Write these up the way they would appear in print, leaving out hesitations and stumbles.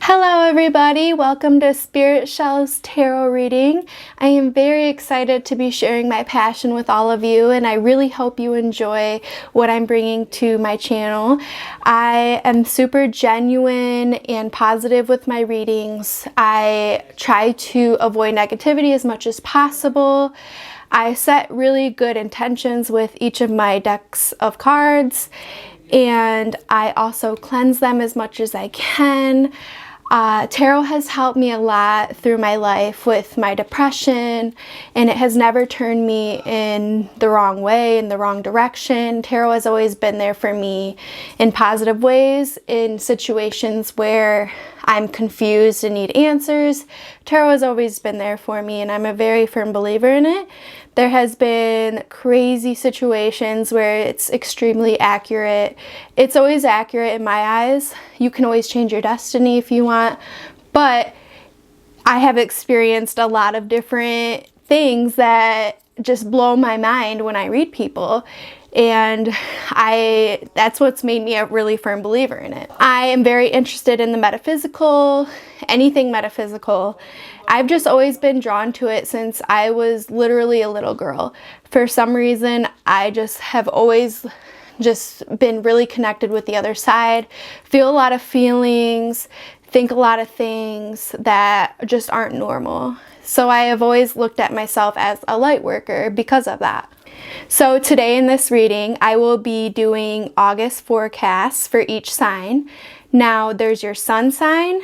Hello everybody, welcome to Spirit Shell's Tarot reading. I am very excited to be sharing my passion with all of you, and I really hope you enjoy what I'm bringing to my channel. I am super genuine and positive with my readings. I try to avoid negativity as much as possible. I set really good intentions with each of my decks of cards, and I also cleanse them as much as I can. Tarot has helped me a lot through my life with my depression, and it has never turned me in the wrong way, in the wrong direction. Tarot has always been there for me in positive ways, in situations where I'm confused and need answers. Tarot has always been there for me, and I'm a very firm believer in it. There has been crazy situations where it's extremely accurate. It's always accurate in my eyes. You can always change your destiny if you want, but I have experienced a lot of different things that just blow my mind when I read people, and that's what's made me a really firm believer in it. I am very interested in the metaphysical, anything metaphysical. I've just always been drawn to it since I was literally a little girl. For some reason, I just have always just been really connected with the other side, feel a lot of feelings, think a lot of things that just aren't normal. So I have always looked at myself as a light worker because of that. So today in this reading, I will be doing August forecasts for each sign. Now there's your sun sign,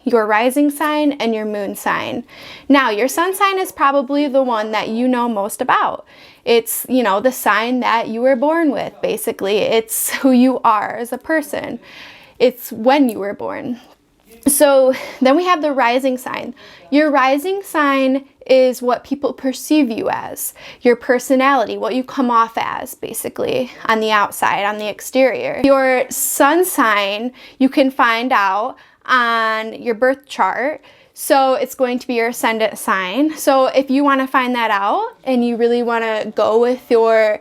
your rising sign, and your moon sign. Now your sun sign is probably the one that you know most about. It's, you know, the sign that you were born with, basically. It's who you are as a person. It's when you were born. So then we have the rising sign. Your rising sign is what people perceive you as, your personality, what you come off as, basically, on the outside, on the exterior. Your sun sign, you can find out on your birth chart. So it's going to be your ascendant sign. So if you want to find that out and you really want to go with your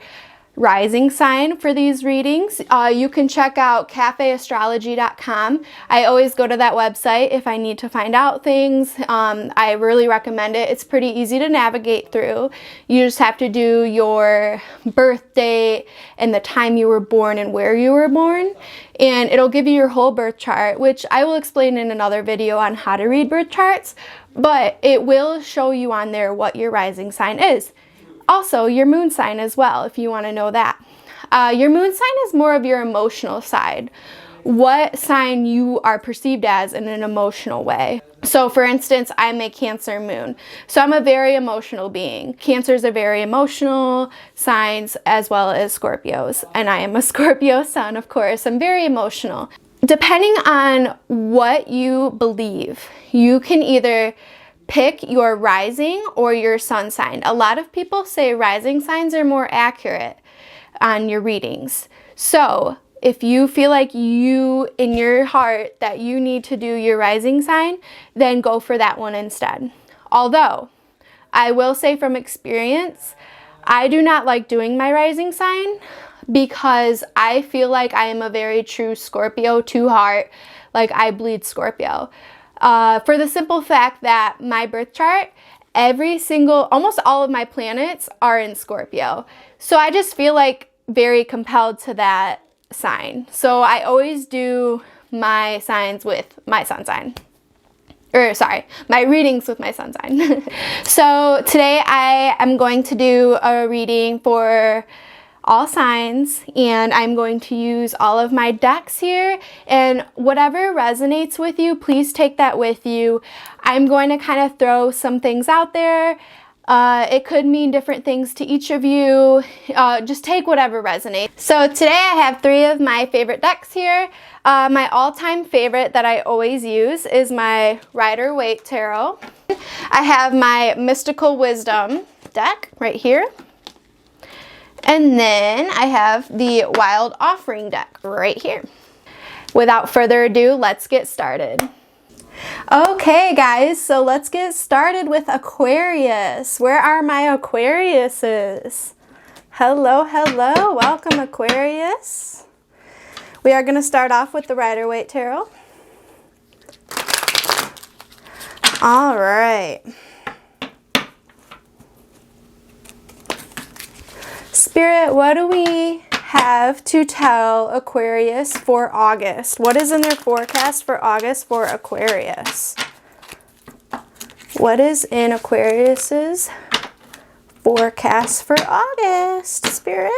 rising sign for these readings, you can check out cafeastrology.com. I always go to that website if I need to find out things. I really recommend it. It's pretty easy to navigate through. You just have to do your birth date and the time you were born and where you were born, and it'll give you your whole birth chart, which I will explain in another video on how to read birth charts, but it will show you on there what your rising sign is. Also, your moon sign as well, if you want to know that. Your moon sign is more of your emotional side, what sign you are perceived as in an emotional way. So for instance, I'm a Cancer moon, so I'm a very emotional being. Cancers are very emotional signs, as well as Scorpios, and I am a Scorpio sun, of course. I'm very emotional. Depending on what you believe, you can either pick your rising or your sun sign. A lot of people say rising signs are more accurate on your readings. So if you feel like you, in your heart, that you need to do your rising sign, then go for that one instead. Although, I will say from experience, I do not like doing my rising sign because I feel like I am a very true Scorpio to heart. Like, I bleed Scorpio. For the simple fact that my birth chart, almost all of my planets are in Scorpio. So I just feel like very compelled to that sign. So I always do my signs with my sun sign. My readings with my sun sign. So today I am going to do a reading for all signs, and I'm going to use all of my decks here, and whatever resonates with you, please take that with you. I'm going to kind of throw some things out there. It could mean different things to each of you. Just take whatever resonates. So today I have three of my favorite decks here. My all-time favorite that I always use is my Rider-Waite Tarot. I have my Mystical Wisdom deck right here. And then I have the Wild Offering deck right here. Without further ado, let's get started. Okay guys, so let's get started with Aquarius. Where are my Aquariuses? Hello, hello, welcome Aquarius. We are going to start off with the Rider-Waite Tarot. All right. Spirit, what do we have to tell Aquarius for August? What is in their forecast for August for Aquarius? What is in Aquarius's forecast for August, Spirit?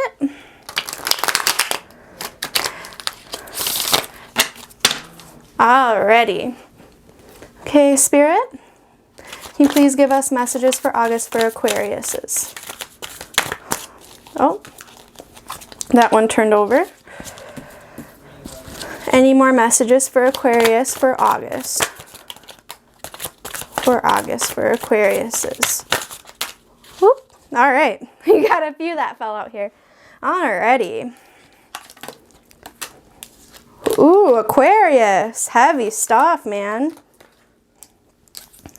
Alrighty. Okay, Spirit, can you please give us messages for August for Aquarius's? Oh, that one turned over. Any more messages for Aquarius for August? For August for Aquarius's. Whoop. All right. You got a few that fell out here. Alrighty. Ooh, Aquarius. Heavy stuff, man.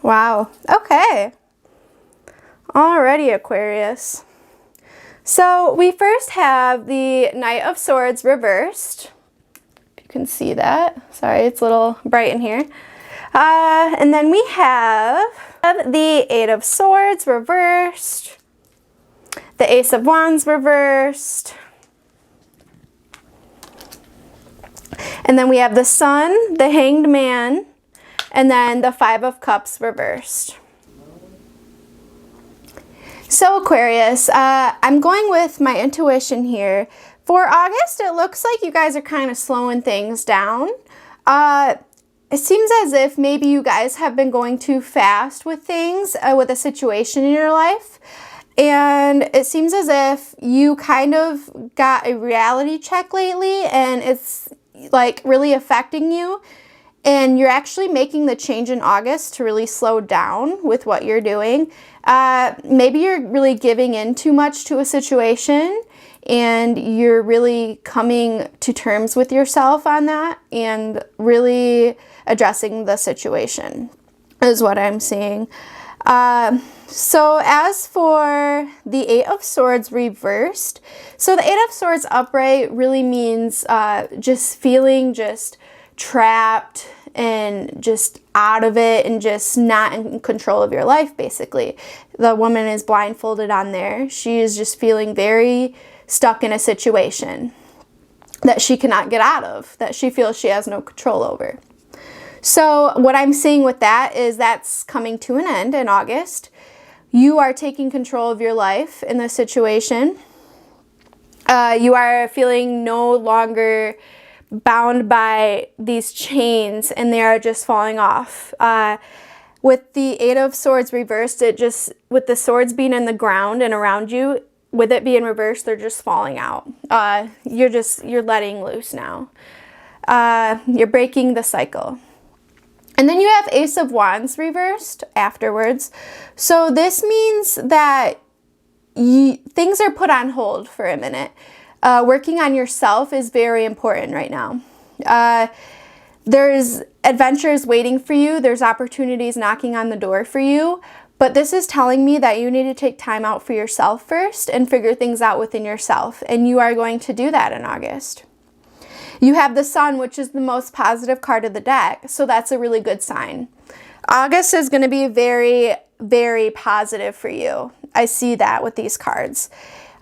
Wow. Okay. Alrighty, Aquarius. So we first have the Knight of Swords reversed. If you can see that. Sorry, it's a little bright in here. And then we have the Eight of Swords reversed. The Ace of Wands reversed. And then we have the Sun, the Hanged Man, and then the Five of Cups reversed. So Aquarius, I'm going with my intuition here. For August, it looks like you guys are kind of slowing things down. It seems as if maybe you guys have been going too fast with things, with a situation in your life. And it seems as if you kind of got a reality check lately and it's like really affecting you. And you're actually making the change in August to really slow down with what you're doing. Maybe you're really giving in too much to a situation and you're really coming to terms with yourself on that and really addressing the situation is what I'm seeing. So as for the Eight of Swords reversed, so the Eight of Swords upright really means just feeling just trapped and just out of it and just not in control of your life, basically. The woman is blindfolded on there. She is just feeling very stuck in a situation that she cannot get out of, that she feels she has no control over. So what I'm seeing with that is that's coming to an end in August. You are taking control of your life in this situation. You are feeling no longer bound by these chains and they are just falling off. With the Eight of Swords reversed, it just, with the swords being in the ground and around you, with it being reversed, they're just falling out. You're letting loose now. You're breaking the cycle. And then you have Ace of Wands reversed afterwards. So this means that things are put on hold for a minute. Working on yourself is very important right now. There's adventures waiting for you. There's opportunities knocking on the door for you. But this is telling me that you need to take time out for yourself first and figure things out within yourself. And you are going to do that in August. You have the Sun, which is the most positive card of the deck. So that's a really good sign. August is going to be very, very positive for you. I see that with these cards.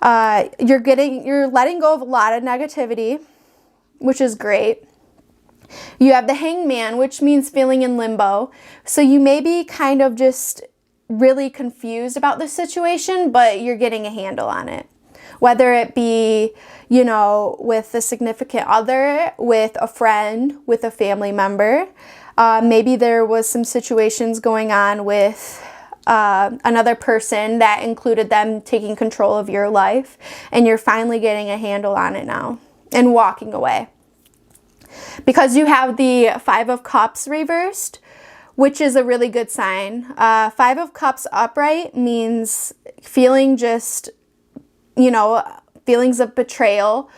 You're letting go of a lot of negativity, which is great. You have the Hanged Man, which means feeling in limbo. So you may be kind of just really confused about the situation, but you're getting a handle on it. Whether it be, you know, with a significant other, with a friend, with a family member. Maybe there was some situations going on with another person that included them taking control of your life, and you're finally getting a handle on it now and walking away. Because you have the Five of Cups reversed, which is a really good sign. Five of Cups upright means feeling just, you know, feelings of betrayal,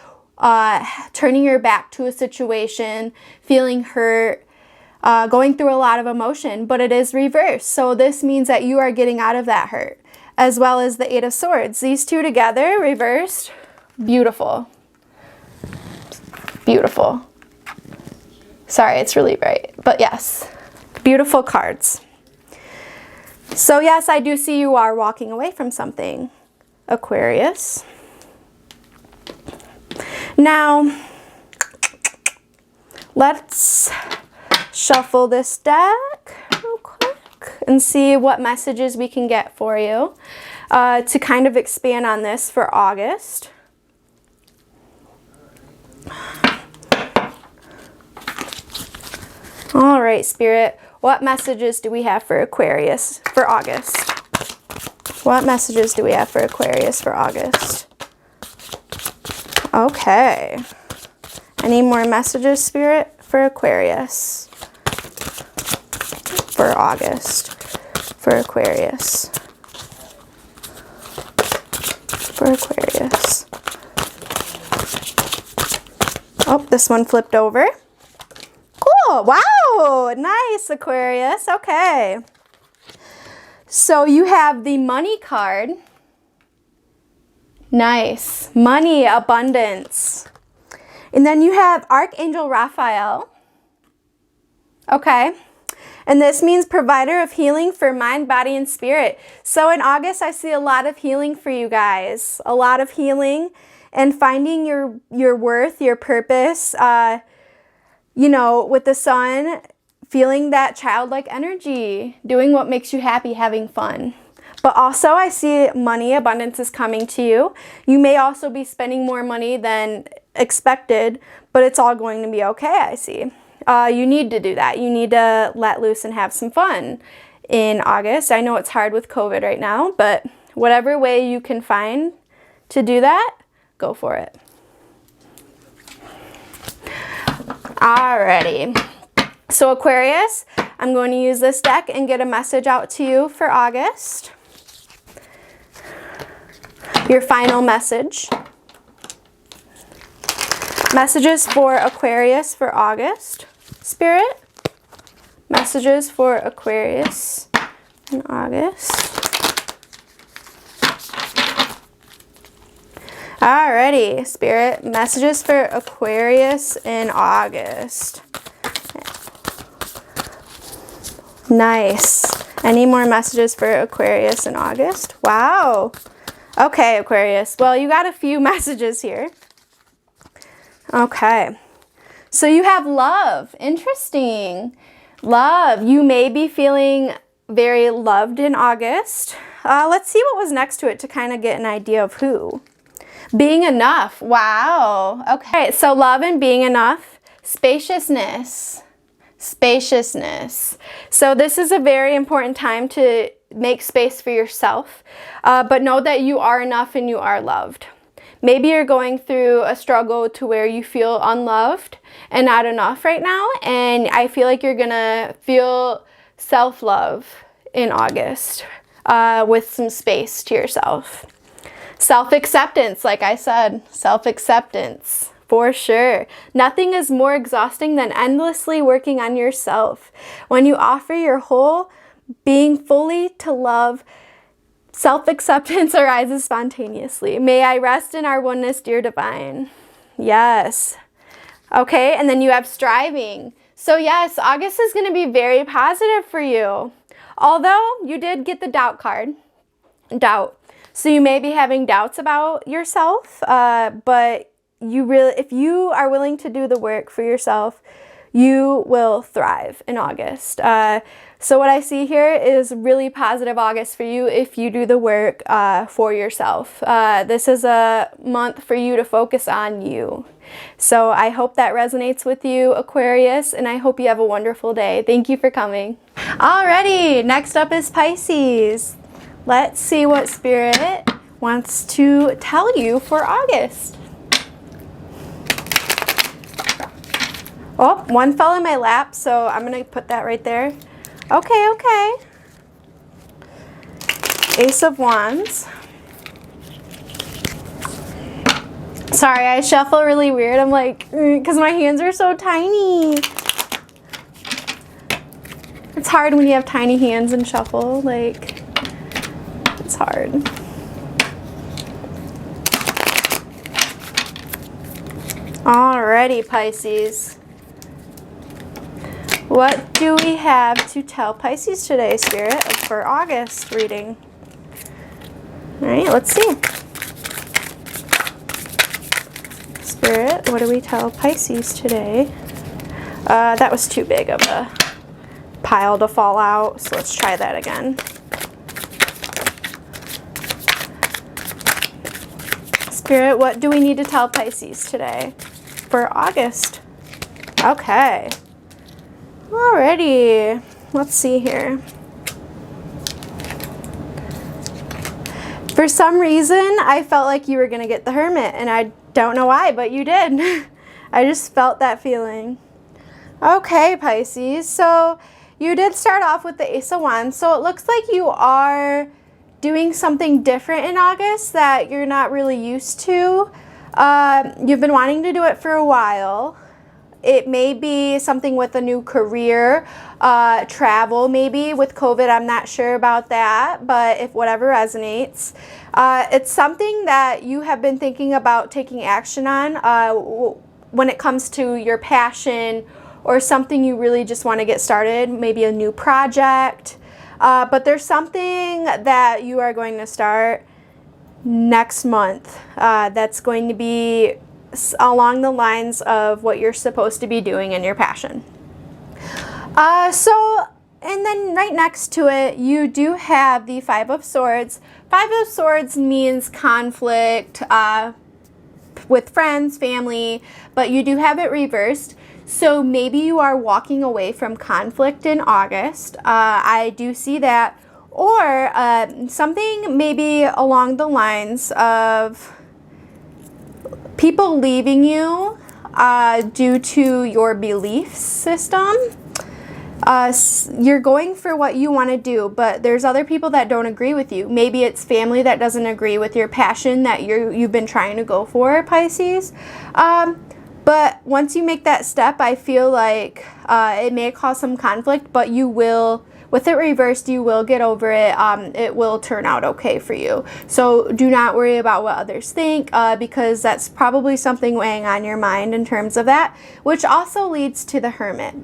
turning your back to a situation, feeling hurt, going through a lot of emotion, but it is reversed. So this means that you are getting out of that hurt, as well as the Eight of Swords. These two together, reversed, beautiful. Beautiful. Sorry, it's really bright, but yes, beautiful cards. So yes, I do see you are walking away from something, Aquarius. Now, let's shuffle this deck real quick and see what messages we can get for you to kind of expand on this for August. All right, Spirit, what messages do we have for Aquarius for August? What messages do we have for Aquarius for August? Okay. Any more messages, Spirit, for Aquarius? For August. For Aquarius. For Aquarius. Oh, this one flipped over. Cool. Wow. Nice, Aquarius. Okay. So you have the money card. Nice. Money, abundance. And then you have Archangel Raphael. Okay. And this means provider of healing for mind, body, and spirit. So in August, I see a lot of healing for you guys. A lot of healing and finding your worth, your purpose. You know, with the sun, feeling that childlike energy, doing what makes you happy, having fun. But also I see money, abundance is coming to you. You may also be spending more money than expected, but it's all going to be okay, I see. You need to do that. You need to let loose and have some fun in August. I know it's hard with COVID right now, but whatever way you can find to do that, go for it. Alrighty. So Aquarius, I'm going to use this deck and get a message out to you for August. Your final message. Messages for Aquarius for August. Spirit. Messages for Aquarius in August. Alrighty, Spirit. Messages for Aquarius in August. Nice. Any more messages for Aquarius in August? Wow. Okay, Aquarius. Well, you got a few messages here. Okay. So you have love. Interesting. Love. You may be feeling very loved in August. Let's see what was next to it to kind of get an idea of who. Being enough. Wow. Okay. So love and being enough. Spaciousness. Spaciousness. So this is a very important time to make space for yourself, but know that you are enough and you are loved. Maybe you're going through a struggle to where you feel unloved and not enough right now, and I feel like you're gonna feel self-love in August with some space to yourself. Self-acceptance, like I said, self-acceptance. For sure. Nothing is more exhausting than endlessly working on yourself. When you offer your whole being fully to love, self-acceptance arises spontaneously. May I rest in our oneness, dear divine. Yes. Okay, and then you have striving. So yes, August is going to be very positive for you. Although you did get the doubt card. Doubt. So you may be having doubts about yourself, but if you are willing to do the work for yourself, you will thrive in August. So what I see here is really positive August for you if you do the work for yourself. This is a month for you to focus on you. So I hope that resonates with you, Aquarius, and I hope you have a wonderful day. Thank you for coming. Alrighty, next up is Pisces. Let's see what Spirit wants to tell you for August. Oh, one fell in my lap, so I'm going to put that right there. Okay, okay. Ace of Wands. Sorry, I shuffle really weird. I'm like, because my hands are so tiny. It's hard when you have tiny hands and shuffle. Like, it's hard. Alrighty, Pisces. What do we have to tell Pisces today, Spirit? for August reading? All right, let's see. Spirit, what do we tell Pisces today? That was too big of a pile to fall out, so let's try that again. Spirit, what do we need to tell Pisces today for August? Okay. Alrighty. Let's see here. For some reason, I felt like you were going to get the Hermit, and I don't know why, but you did. I just felt that feeling. Okay, Pisces. So you did start off with the Ace of Wands, so it looks like you are doing something different in August that you're not really used to. You've been wanting to do it for a while. It may be something with a new career, travel maybe. With COVID, I'm not sure about that, but if whatever resonates. It's something that you have been thinking about taking action on when it comes to your passion or something you really just want to get started, maybe a new project. But there's something that you are going to start next month that's going to be along the lines of what you're supposed to be doing in your passion. And then right next to it, you do have the Five of Swords. Five of Swords means conflict with friends, family, but you do have it reversed. So maybe you are walking away from conflict in August. I do see that. Or something maybe along the lines of people leaving you due to your belief system. You're going for what you want to do, but there's other people that don't agree with you. Maybe it's family that doesn't agree with your passion that you've been trying to go for, Pisces. But once you make that step, I feel like it may cause some conflict, but you will, with it reversed, you will get over it. It will turn out okay for you. So do not worry about what others think, because that's probably something weighing on your mind in terms of that, which also leads to the Hermit.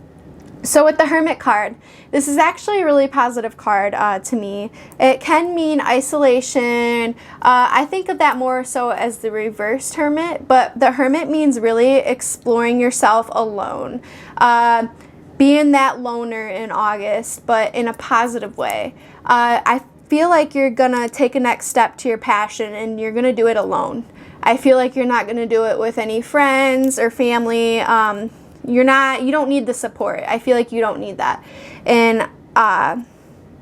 So with the Hermit card, this is actually a really positive card to me. It can mean isolation. I think of that more so as the reversed Hermit, but the Hermit means really exploring yourself alone. Being that loner in August, but in a positive way. I feel like you're gonna take a next step to your passion and you're gonna do it alone. I feel like you're not gonna do it with any friends or family. You don't need the support. I feel like you don't need that. And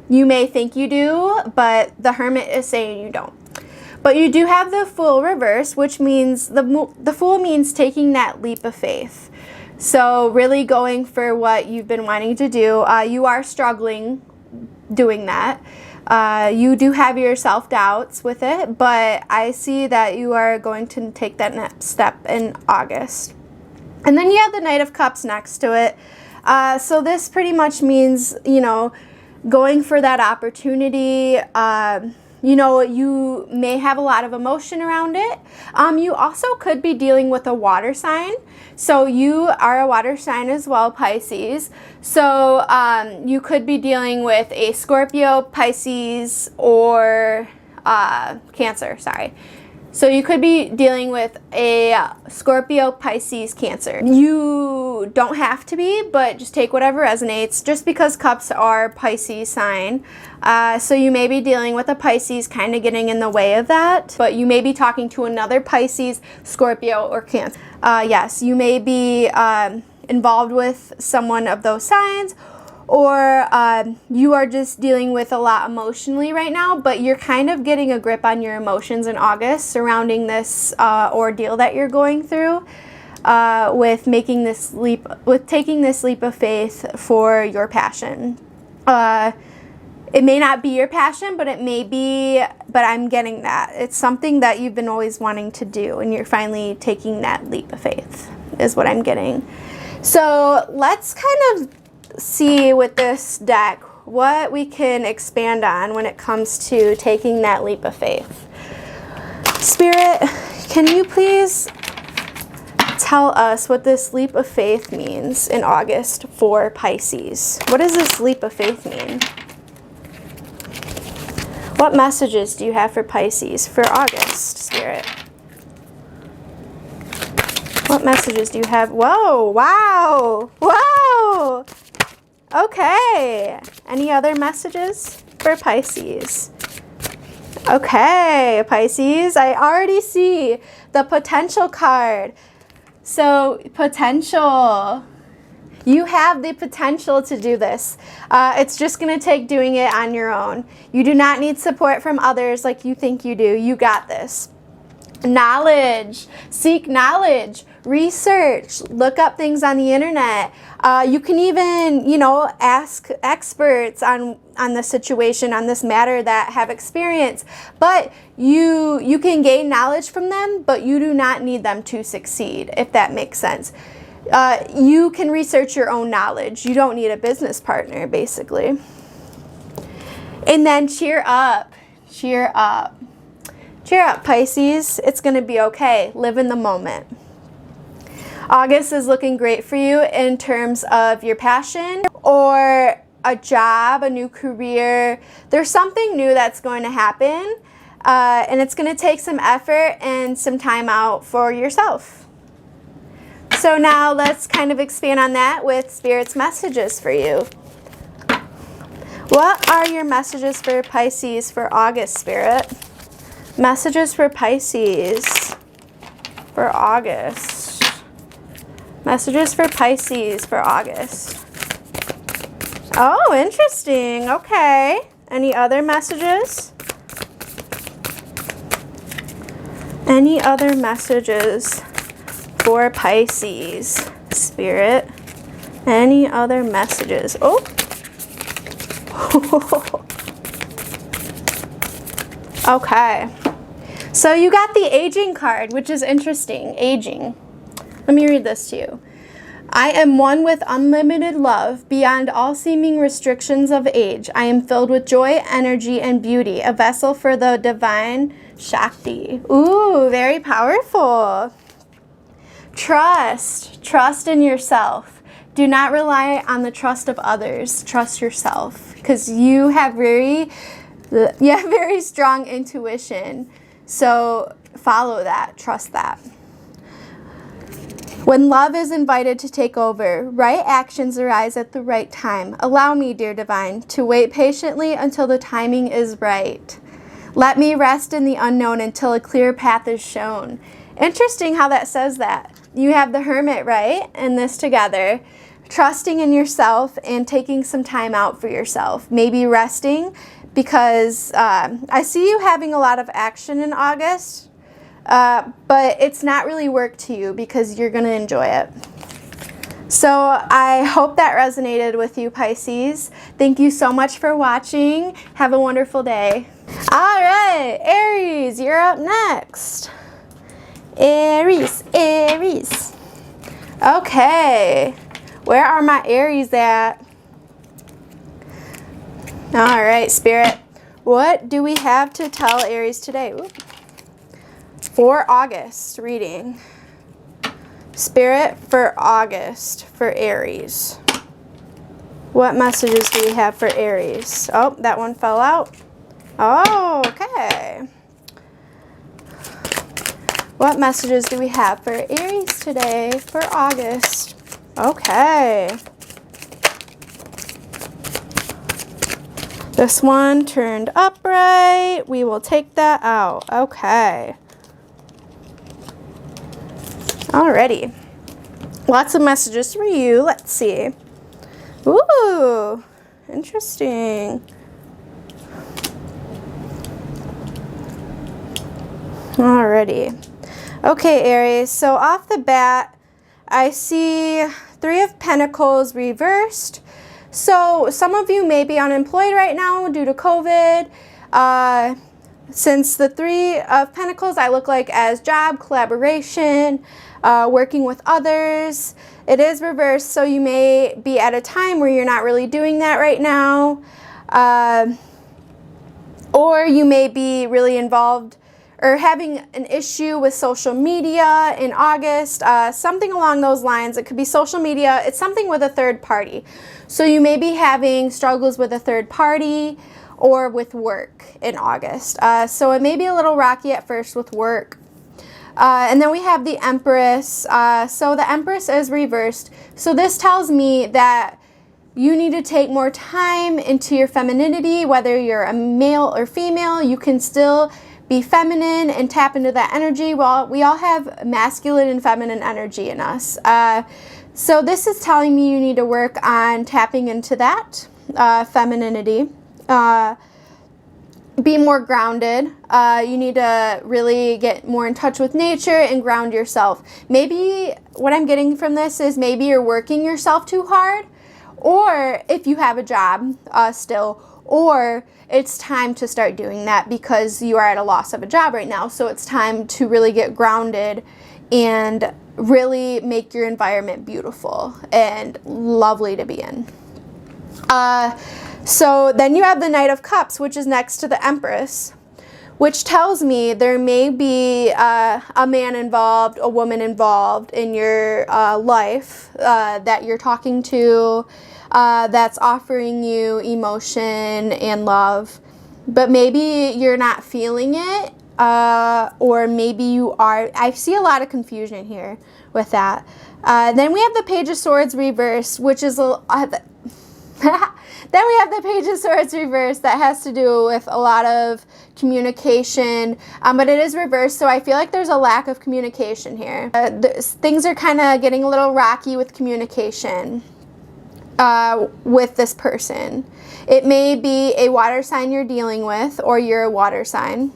you may think you do, but the Hermit is saying you don't. But you do have the Fool reverse, which means the Fool means taking that leap of faith. So really going for what you've been wanting to do. You are struggling doing that. You do have your self-doubts with it, but I see that you are going to take that next step in August. And then you have the Knight of Cups next to it. So this pretty much means, going for that opportunity. You may have a lot of emotion around it. You also could be dealing with a water sign. So you are a water sign as well, Pisces. So you could be dealing with a Scorpio, Pisces, or Cancer, sorry. So you could be dealing with a Scorpio, Pisces, Cancer. You don't have to be, but just take whatever resonates, just because cups are Pisces sign. So you may be dealing with a Pisces kind of getting in the way of that, but you may be talking to another Pisces, Scorpio, or Cancer. Yes, you may be involved with someone of those signs, or you are just dealing with a lot emotionally right now, but you're kind of getting a grip on your emotions in August surrounding this ordeal that you're going through with taking this leap of faith for your passion. It may not be your passion, but it may be, but I'm getting that. It's something that you've been always wanting to do, and you're finally taking that leap of faith, is what I'm getting. So let's kind of see with this deck what we can expand on when it comes to taking that leap of faith. Spirit, can you please tell us what this leap of faith means in August for Pisces? What does this leap of faith mean? What messages do you have for Pisces for August, Spirit? What messages do you have? Whoa, wow, whoa. Okay. Any other messages for Pisces? Okay, Pisces, I already see the potential card. So, potential. You have the potential to do this. It's just going to take doing it on your own. You do not need support from others like you think you do. You got this. Knowledge. Seek knowledge. Research. Look up things on the internet. You can even, you know, ask experts on the situation, on this matter that have experience. But you can gain knowledge from them, but you do not need them to succeed, if that makes sense. You can research your own knowledge. You don't need a business partner, basically. And then cheer up. Cheer up. Cheer up, Pisces. It's going to be okay. Live in the moment. August is looking great for you in terms of your passion or a job, a new career. There's something new that's going to happen, and it's going to take some effort and some time out for yourself. So now let's kind of expand on that with Spirit's messages for you. What are your messages for Pisces for August, Spirit? Messages for Pisces for August. Messages for Pisces for August. Oh, interesting. Okay. Any other messages? Any other messages for Pisces, Spirit? Any other messages? Oh. Okay. So you got the aging card, which is interesting. Aging. Let me read this to you. I am one with unlimited love, beyond all seeming restrictions of age. I am filled with joy, energy, and beauty, a vessel for the divine Shakti. Ooh, very powerful. Trust in yourself. Do not rely on the trust of others. Trust yourself, because you have very strong intuition. So follow that. Trust that. When love is invited to take over, right actions arise at the right time. Allow me, dear divine, to wait patiently until the timing is right. Let me rest in the unknown until a clear path is shown. Interesting how that says that. You have the Hermit, right? And this together. Trusting in yourself and taking some time out for yourself. Maybe resting, because I see you having a lot of action in August, but it's not really work to you because you're going to enjoy it. So I hope that resonated with you, Pisces. Thank you so much for watching. Have a wonderful day. All right, Aries, you're up next. Aries. Okay, where are my Aries at? All right, Spirit, what do we have to tell Aries today? Ooh. For August reading. Spirit, for August, for Aries. What messages do we have for Aries? Oh, that one fell out. Oh, okay. What messages do we have for Aries today for August? Okay. This one turned upright. We will take that out. Okay. Alrighty. Lots of messages for you. Let's see. Ooh, interesting. Alrighty. Okay, Aries, so off the bat, I see Three of Pentacles reversed. So some of you may be unemployed right now due to COVID. Since the Three of Pentacles, I look like as job, collaboration, working with others. It is reversed, so you may be at a time where you're not really doing that right now. Or you may be really involved or having an issue with social media in August, something along those lines. It could be social media. It's something with a third party. So you may be having struggles with a third party, or with work in August. So it may be a little rocky at first with work. And then we have the Empress. So the Empress is reversed. So this tells me that you need to take more time into your femininity, whether you're a male or female. You can still be feminine and tap into that energy. Well, we all have masculine and feminine energy in us. So this is telling me you need to work on tapping into that femininity. Be more grounded. You need to really get more in touch with nature and ground yourself. Maybe what I'm getting from this is maybe you're working yourself too hard, or if you have a job still, or it's time to start doing that because you are at a loss of a job right now. So it's time to really get grounded and really make your environment beautiful and lovely to be in. So then you have the Knight of Cups, which is next to the Empress, which tells me there may be a man involved, a woman involved in your life that you're talking to, that's offering you emotion and love, but maybe you're not feeling it, or maybe you are. I see a lot of confusion here with that. Then we have the Page of Swords reversed, which is then we have the Page of Swords reversed that has to do with a lot of communication, but it is reversed, so I feel like there's a lack of communication here. Things are kind of getting a little rocky with communication with this person. It may be a water sign you're dealing with, or you're a water sign.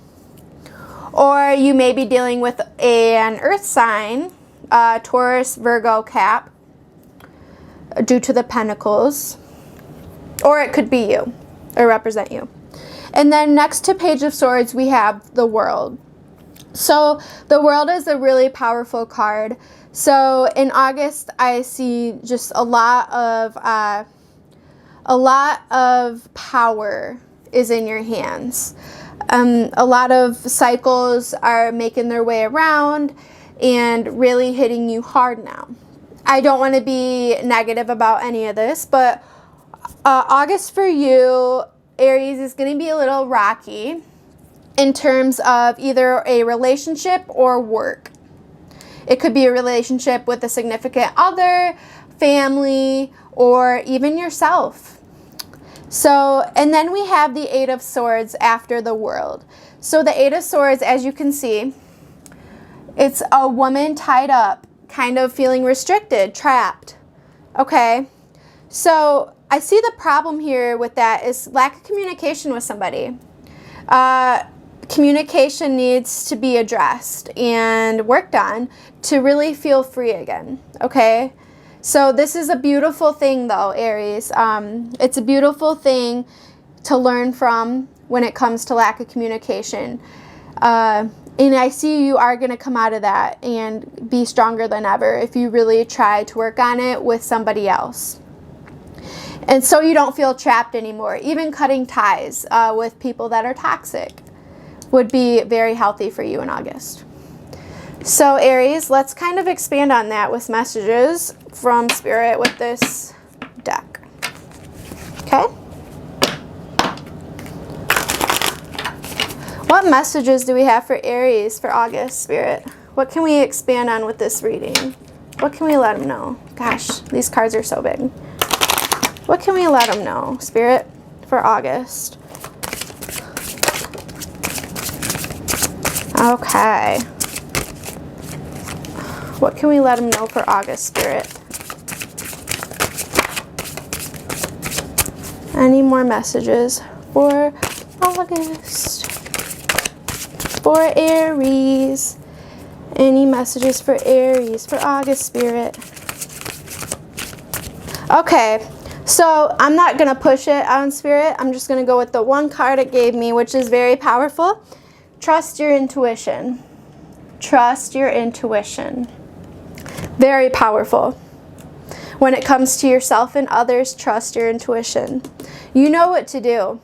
Or you may be dealing with an earth sign, Taurus, Virgo, Cap, due to the Pentacles. Or it could be you, or represent you. And then next to Page of Swords, we have the World. So the World is a really powerful card. So in August, I see just a lot of power is in your hands. A lot of cycles are making their way around and really hitting you hard now. I don't want to be negative about any of this, but August for you, Aries, is going to be a little rocky in terms of either a relationship or work. It could be a relationship with a significant other, family, or even yourself. So, and then we have the Eight of Swords after the World. So the Eight of Swords, as you can see, it's a woman tied up, kind of feeling restricted, trapped. Okay, so I see the problem here with that is lack of communication with somebody. Communication needs to be addressed and worked on to really feel free again, okay? So this is a beautiful thing though, Aries. It's a beautiful thing to learn from when it comes to lack of communication. And I see you are going to come out of that and be stronger than ever if you really try to work on it with somebody else. And so you don't feel trapped anymore. Even cutting ties with people that are toxic would be very healthy for you in August. So Aries, let's kind of expand on that with messages from Spirit with this deck. Okay? What messages do we have for Aries for August, Spirit? What can we expand on with this reading? What can we let them know? Gosh, these cards are so big. What can we let them know, Spirit, for August? Okay. What can we let them know for August, Spirit? Any more messages for August? For Aries. Any messages for Aries for August, Spirit? Okay. So I'm not going to push it on Spirit. I'm just going to go with the one card it gave me, which is very powerful. Trust your intuition. Trust your intuition. Very powerful. When it comes to yourself and others, trust your intuition. You know what to do.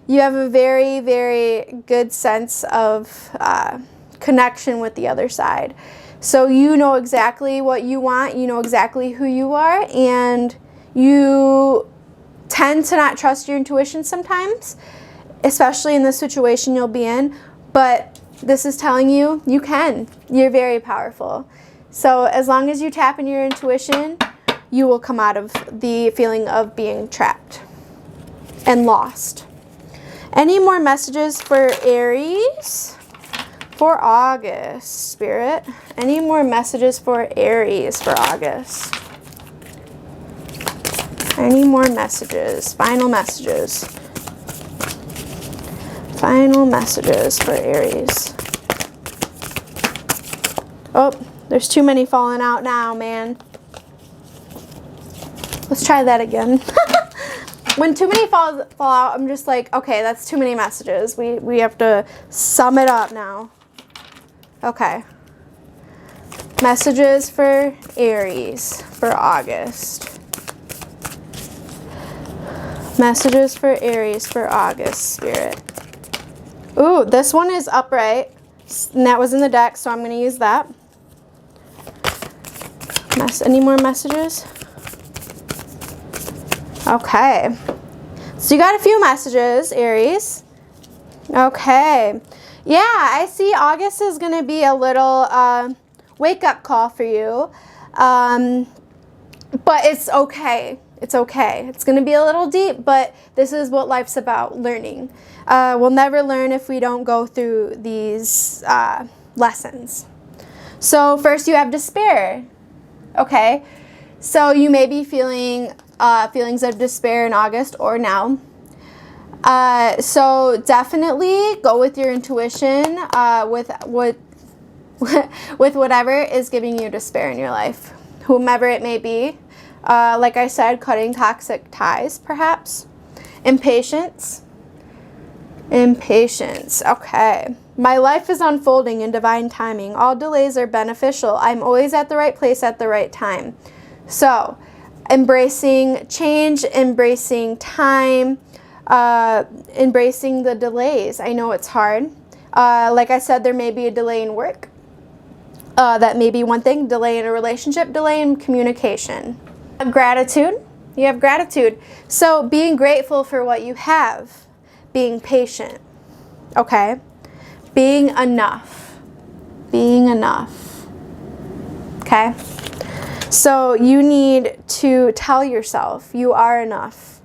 You have a very, very good sense of connection with the other side. So you know exactly what you want. You know exactly who you are. And you tend to not trust your intuition sometimes, especially in the situation you'll be in. But this is telling you, you can. You're very powerful. So as long as you tap into your intuition, you will come out of the feeling of being trapped and lost. Any more messages for Aries for August, Spirit? Any more messages for Aries for August? Any more messages? Final messages. Final messages for Aries. Oh, there's too many falling out now, man. Let's try that again. When too many fall out, I'm just like, okay, that's too many messages. We have to sum it up now. Okay. Messages for Aries for August. Messages for Aries for August, Spirit. Ooh, this one is upright. And that was in the deck, so I'm going to use that. Any more messages? Okay. So you got a few messages, Aries. Okay. Yeah, I see August is going to be a little wake-up call for you. But it's okay. It's okay. It's going to be a little deep, but this is what life's about, learning. We'll never learn if we don't go through these lessons. So first you have despair. Okay. So you may be feeling feelings of despair in August or now. So definitely go with your intuition with whatever is giving you despair in your life, whomever it may be. Like I said, cutting toxic ties, perhaps. Impatience. Impatience. Okay. My life is unfolding in divine timing. All delays are beneficial. I'm always at the right place at the right time. So, embracing change, embracing time, embracing the delays. I know it's hard. Like I said, there may be a delay in work. That may be one thing. Delay in a relationship, delay in communication. Gratitude. You have gratitude. So being grateful for what you have. Being patient. Okay? Being enough. Being enough. Okay? So you need to tell yourself you are enough.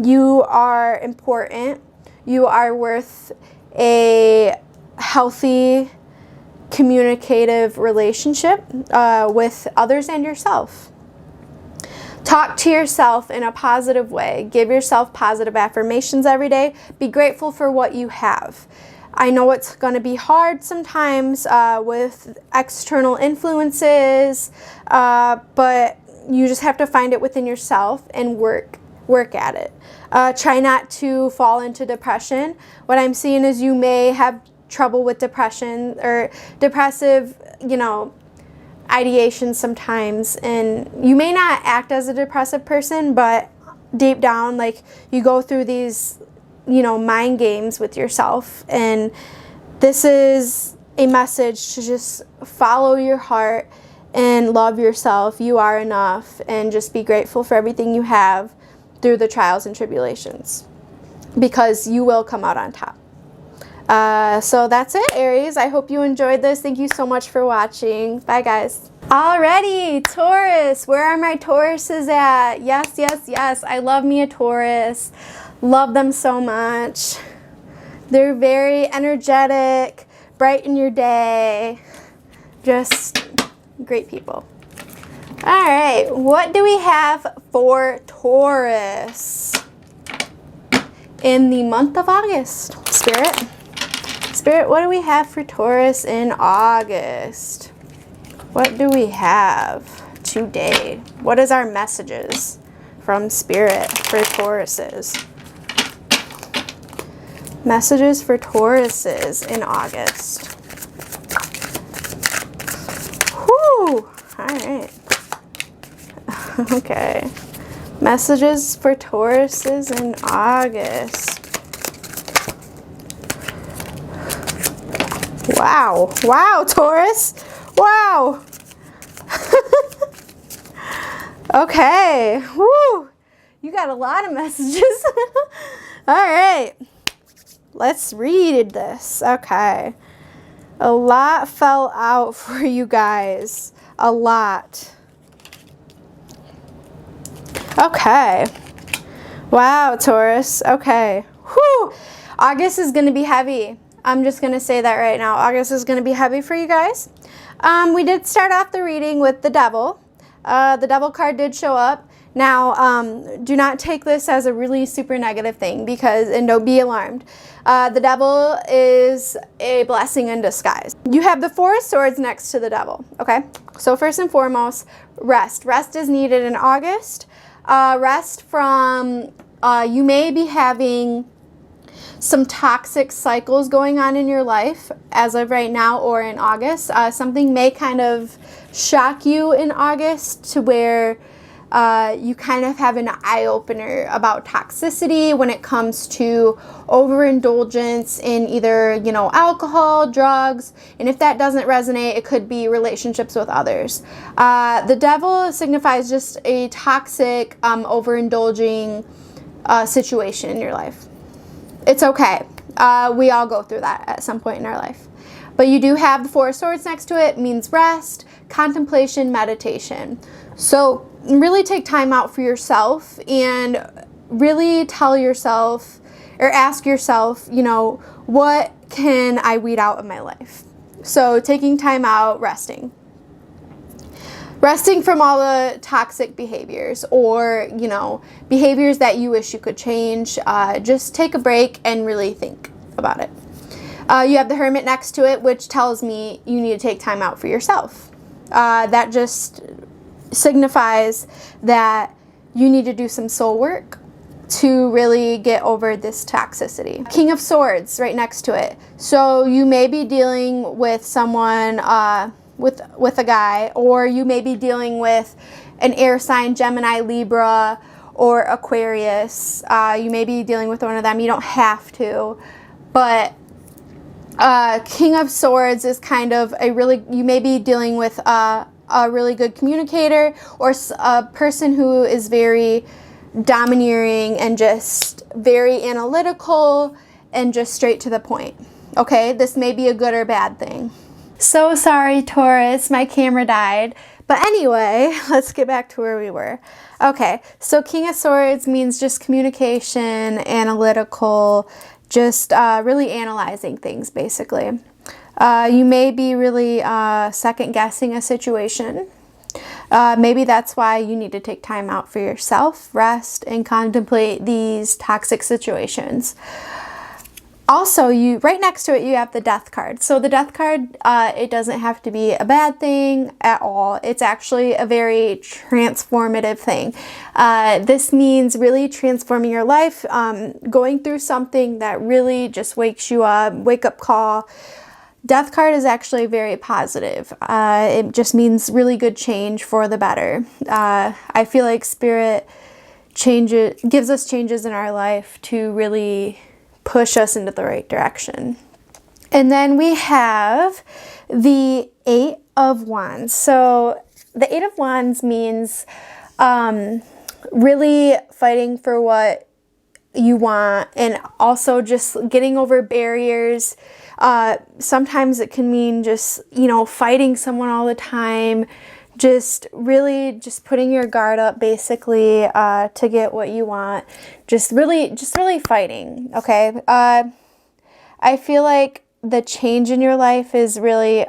You are important. You are worth a healthy, communicative relationship with others and yourself. Talk to yourself in a positive way. Give yourself positive affirmations every day. Be grateful for what you have. I know it's going to be hard sometimes with external influences, but you just have to find it within yourself and work at it. Try not to fall into depression. What I'm seeing is you may have trouble with depression or depressive, ideation sometimes, and you may not act as a depressive person, but deep down, like, you go through these, mind games with yourself, and this is a message to just follow your heart and love yourself. You are enough, and just be grateful for everything you have through the trials and tribulations, because you will come out on top. So that's it, Aries. I hope you enjoyed this. Thank you so much for watching. Bye, guys. Alrighty, Taurus. Where are my Tauruses at? Yes, yes, yes. I love me a Taurus. Love them so much. They're very energetic, brighten your day. Just great people. All right, what do we have for Taurus in the month of August? Spirit, what do we have for Taurus in August? What do we have today? What is our messages from Spirit for Tauruses? Messages for Tauruses in August. Whew! All right. Okay. Messages for Tauruses in August. Wow. Wow, Taurus. Wow. Okay. Woo. you got a lot of messages. All right, let's read this. Okay. A lot fell out for you guys. A lot. Okay. Wow, Taurus. Okay. Whew. August is going to be heavy. I'm just going to say that right now. August is going to be heavy for you guys. We did start off the reading with the devil. The devil card did show up. Now, do not take this as a really super negative thing and don't be alarmed. The devil is a blessing in disguise. You have the Four of Swords next to the devil, okay? So first and foremost, rest. Rest is needed in August. Rest from, you may be having some toxic cycles going on in your life as of right now or in August. Something may kind of shock you in August to where you kind of have an eye-opener about toxicity when it comes to overindulgence in either, alcohol, drugs, and if that doesn't resonate, it could be relationships with others. The devil signifies just a toxic, overindulging situation in your life. It's okay. We all go through that at some point in our life. But you do have the Four of Swords next to it. It means rest, contemplation, meditation. So really take time out for yourself and really tell yourself or ask yourself, what can I weed out of my life? So taking time out, resting. Resting from all the toxic behaviors or, behaviors that you wish you could change. Just take a break and really think about it. You have the Hermit next to it, which tells me you need to take time out for yourself. That just signifies that you need to do some soul work to really get over this toxicity. King of Swords right next to it. So you may be dealing with someone, with a guy, or you may be dealing with an air sign, Gemini, Libra, or Aquarius. You may be dealing with one of them. You don't have to, but King of Swords is kind of you may be dealing with a really good communicator or a person who is very domineering and just very analytical and just straight to the point. Okay, this may be a good or bad thing. So sorry, Taurus, my camera died. But anyway, let's get back to where we were. Okay, so King of Swords means just communication, analytical, just really analyzing things, basically. You may be really second guessing a situation. Maybe that's why you need to take time out for yourself, rest, and contemplate these toxic situations. Also, right next to it, you have the Death card. So the Death card, it doesn't have to be a bad thing at all. It's actually a very transformative thing. This means really transforming your life, going through something that really just wakes you up, wake-up call. Death card is actually very positive. It just means really good change for the better. I feel like Spirit gives us changes in our life to really push us into the right direction. And then we have the Eight of Wands. So the Eight of Wands means really fighting for what you want and also just getting over barriers. Sometimes it can mean just, fighting someone all the time, just really just putting your guard up basically to get what you want. Just really fighting, okay? I feel like the change in your life is really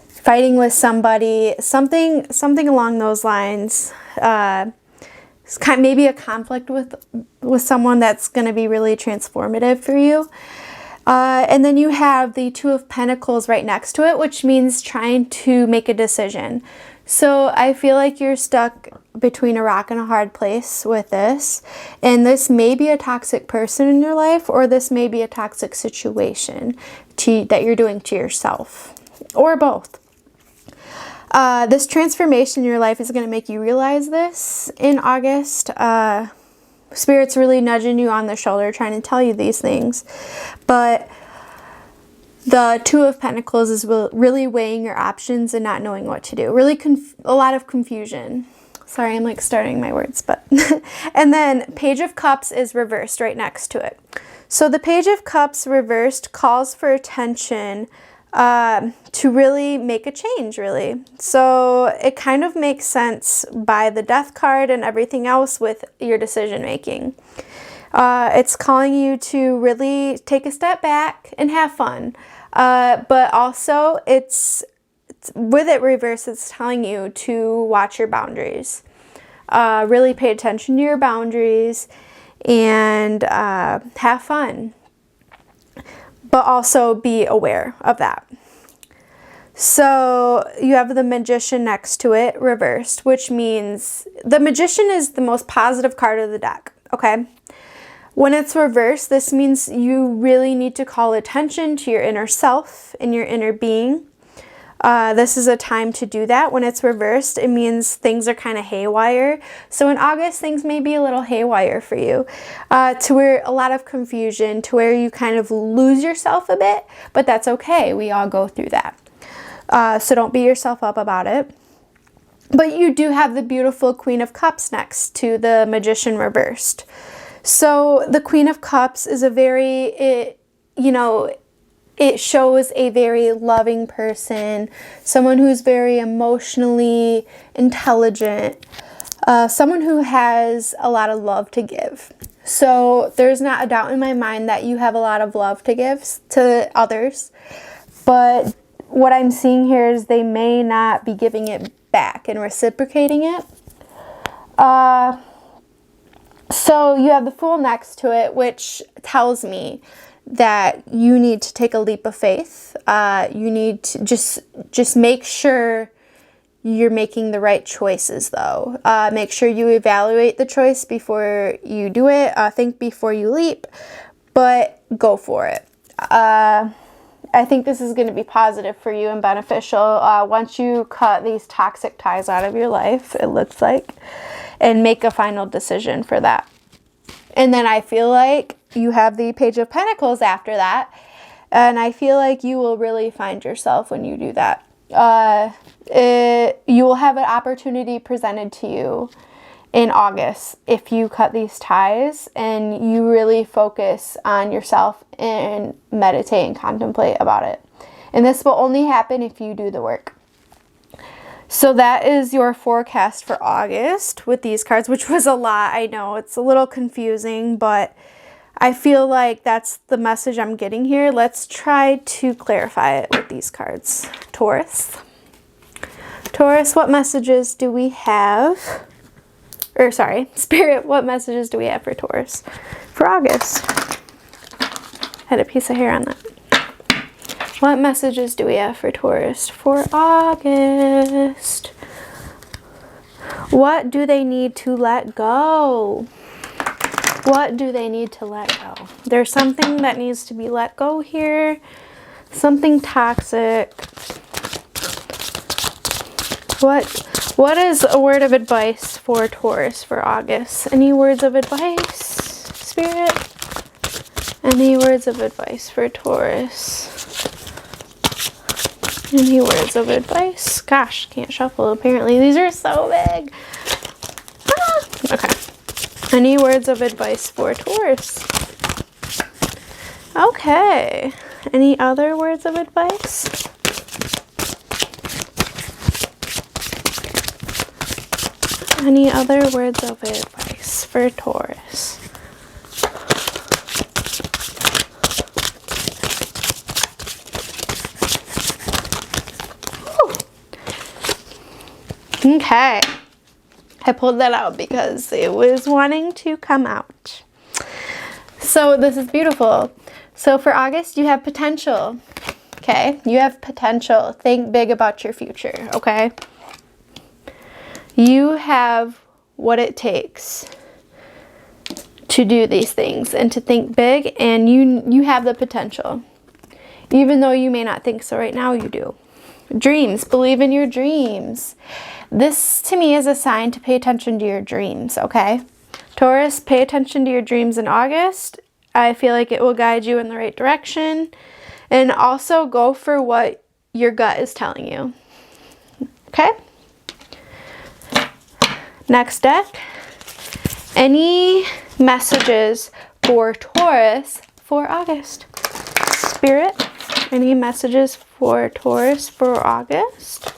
fighting with somebody, something along those lines. It's maybe a conflict with someone that's going to be really transformative for you. And then you have the Two of Pentacles right next to it, which means trying to make a decision. So I feel like you're stuck between a rock and a hard place with this. And this may be a toxic person in your life, or this may be a toxic situation that you're doing to yourself, or both. This transformation in your life is going to make you realize this in August. Spirit's really nudging you on the shoulder, trying to tell you these things. But the Two of Pentacles is really weighing your options and not knowing what to do. Really a lot of confusion. Sorry, I'm like starting my words, but. And then Page of Cups is reversed right next to it. So the Page of Cups reversed calls for attention to really make a change, really. So it kind of makes sense by the Death card and everything else with your decision making. It's calling you to really take a step back and have fun. But also it's with it reversed, it's telling you to watch your boundaries. Really pay attention to your boundaries and have fun. But also be aware of that. So you have the Magician next to it, reversed, which means the Magician is the most positive card of the deck, okay? When it's reversed, this means you really need to call attention to your inner self and your inner being. This is a time to do that. When it's reversed, it means things are kind of haywire. So in August, things may be a little haywire for you, to where a lot of confusion, to where you kind of lose yourself a bit, but that's okay. We all go through that. So don't beat yourself up about it. But you do have the beautiful Queen of Cups next to the Magician reversed. So the Queen of Cups is a very, it shows a very loving person, someone who's very emotionally intelligent, someone who has a lot of love to give. So there's not a doubt in my mind that you have a lot of love to give to others. But what I'm seeing here is they may not be giving it back and reciprocating it. So you have the Fool next to it, which tells me that you need to take a leap of faith. You need to just make sure you're making the right choices, though. Make sure you evaluate the choice before you do it. Think before you leap, but go for it. I think this is going to be positive for you and beneficial once you cut these toxic ties out of your life, it looks like, and make a final decision for that. And then I feel like you have the Page of Pentacles after that, and I feel like you will really find yourself when you do that. You will have an opportunity presented to you in August if you cut these ties and you really focus on yourself and meditate and contemplate about it. And this will only happen if you do the work. So that is your forecast for August with these cards, which was a lot. I know it's a little confusing, but I feel like that's the message I'm getting here. Let's try to clarify it with these cards. Taurus. Taurus, what messages do we have? Or sorry, Spirit, what messages do we have for Taurus for August? Had a piece of hair on that. What messages do we have for Taurus for August? What do they need to let go? What do they need to let go? There's something that needs to be let go here. Something toxic. What is a word of advice for Taurus for August? Any words of advice, Spirit? Any words of advice for Taurus? Any words of advice? Gosh, can't shuffle apparently. These are so big. Okay. Any words of advice for Taurus? Okay. Any other words of advice? Any other words of advice for Taurus? Okay, I pulled that out because it was wanting to come out. So this is beautiful. So for August, you have potential. Okay, you have potential. Think big about your future, okay? You have what it takes to do these things and to think big, and you have the potential. Even though you may not think so right now, you do. Dreams, believe in your dreams. This to me is a sign to pay attention to your dreams, okay? Taurus, pay attention to your dreams in August. I feel like it will guide you in the right direction. And also go for what your gut is telling you. Okay? Next deck, any messages for Taurus for August? Spirit, any messages for Taurus for August?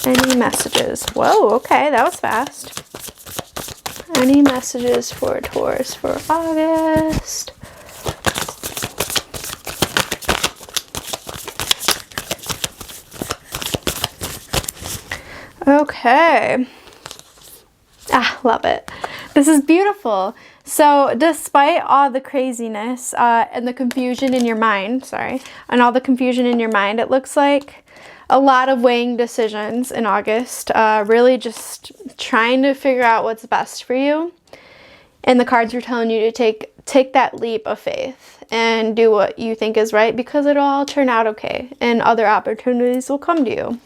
Any messages? Whoa, okay, that was fast. Any messages for Taurus for August? Okay. Love it. This is beautiful. So despite all the craziness and the confusion in your mind, and all the confusion in your mind, it looks like a lot of weighing decisions in August, really just trying to figure out what's best for you. And the cards are telling you to take that leap of faith and do what you think is right, because it'll all turn out okay and other opportunities will come to you.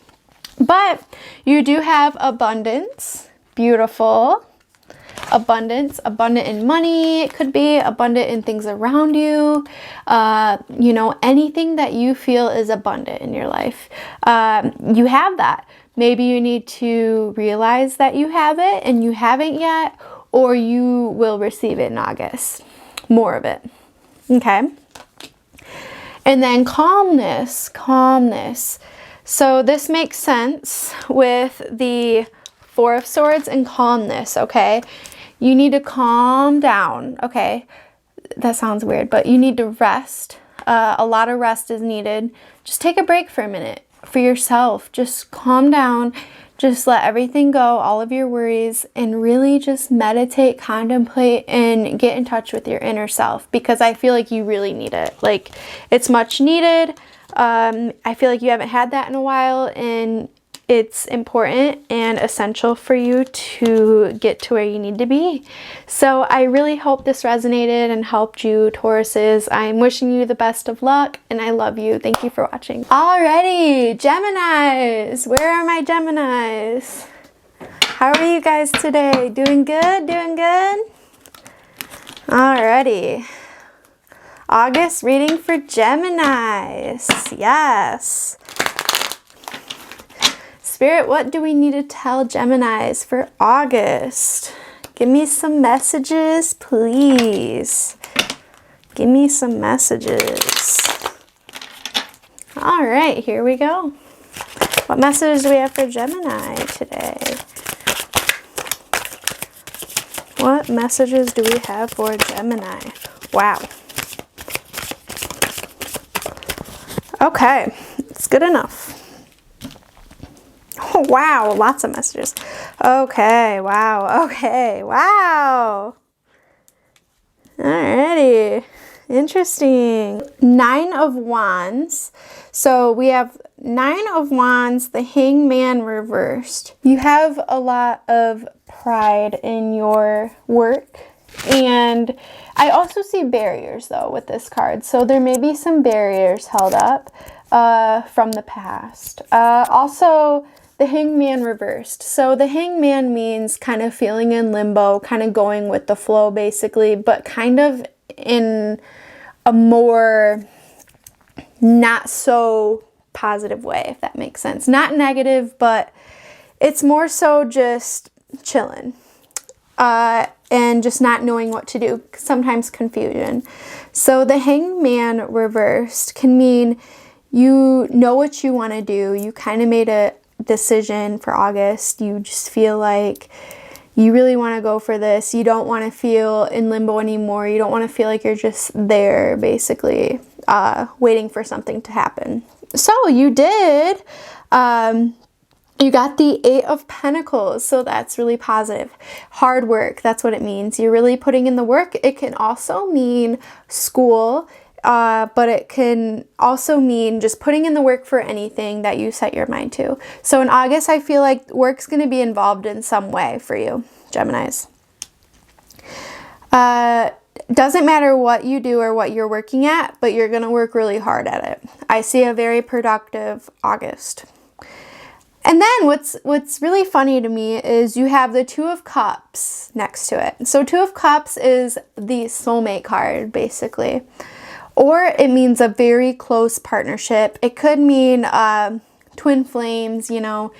But you do have abundance. Beautiful. Abundance, abundant in money, it could be abundant in things around you, you know, anything that you feel is abundant in your life. You have that. Maybe you need to realize that you have it and you haven't yet, or you will receive it in August. More of it. Okay. And then calmness, calmness. So this makes sense with the Four of Swords and calmness, okay? You need to calm down, okay? That sounds weird, but you need to rest. A lot of rest is needed. Just take a break for a minute for yourself. Just calm down. Just let everything go, all of your worries, and really just meditate, contemplate, and get in touch with your inner self, because I feel like you really need it. Like, it's much needed. I feel like you haven't had that in a while, and it's important and essential for you to get to where you need to be. So I really hope this resonated and helped you, Tauruses. I'm wishing you the best of luck, and I love you. Thank you for watching. Alrighty, Geminis. Where are my Geminis? How are you guys today? Doing good? Doing good? Alrighty. August reading for Geminis. Yes. Spirit, what do we need to tell Geminis for August? Give me some messages, please. Give me some messages. All right, here we go. What messages do we have for Gemini today? What messages do we have for Gemini? Wow. Okay, it's good enough. Oh, wow, lots of messages. Okay, wow, okay, wow. Alrighty, interesting. 9 of Wands. So we have 9 of Wands, the Hangman reversed. You have a lot of pride in your work, and I also see barriers though with this card. So there may be some barriers held up from the past. Also, the Hangman reversed. So the Hangman means kind of feeling in limbo, kind of going with the flow basically, but kind of in a more not so positive way, if that makes sense. Not negative, but it's more so just chilling and just not knowing what to do, sometimes confusion. So the Hangman reversed can mean you know what you want to do. You kind of made a decision for August. You just feel like you really want to go for this. You don't want to feel in limbo anymore. You don't want to feel like you're just there basically waiting for something to happen. So you did. You got the 8 of Pentacles, so that's really positive. Hard work, that's what it means. You're really putting in the work. It can also mean school, but it can also mean just putting in the work for anything that you set your mind to. So in August, I feel like work's going to be involved in some way for you, Geminis. Doesn't matter what you do or what you're working at, but you're going to work really hard at it. I see a very productive August. And then what's really funny to me is you have the 2 of Cups next to it. So 2 of Cups is the soulmate card, basically. Or it means a very close partnership. It could mean twin flames, you know.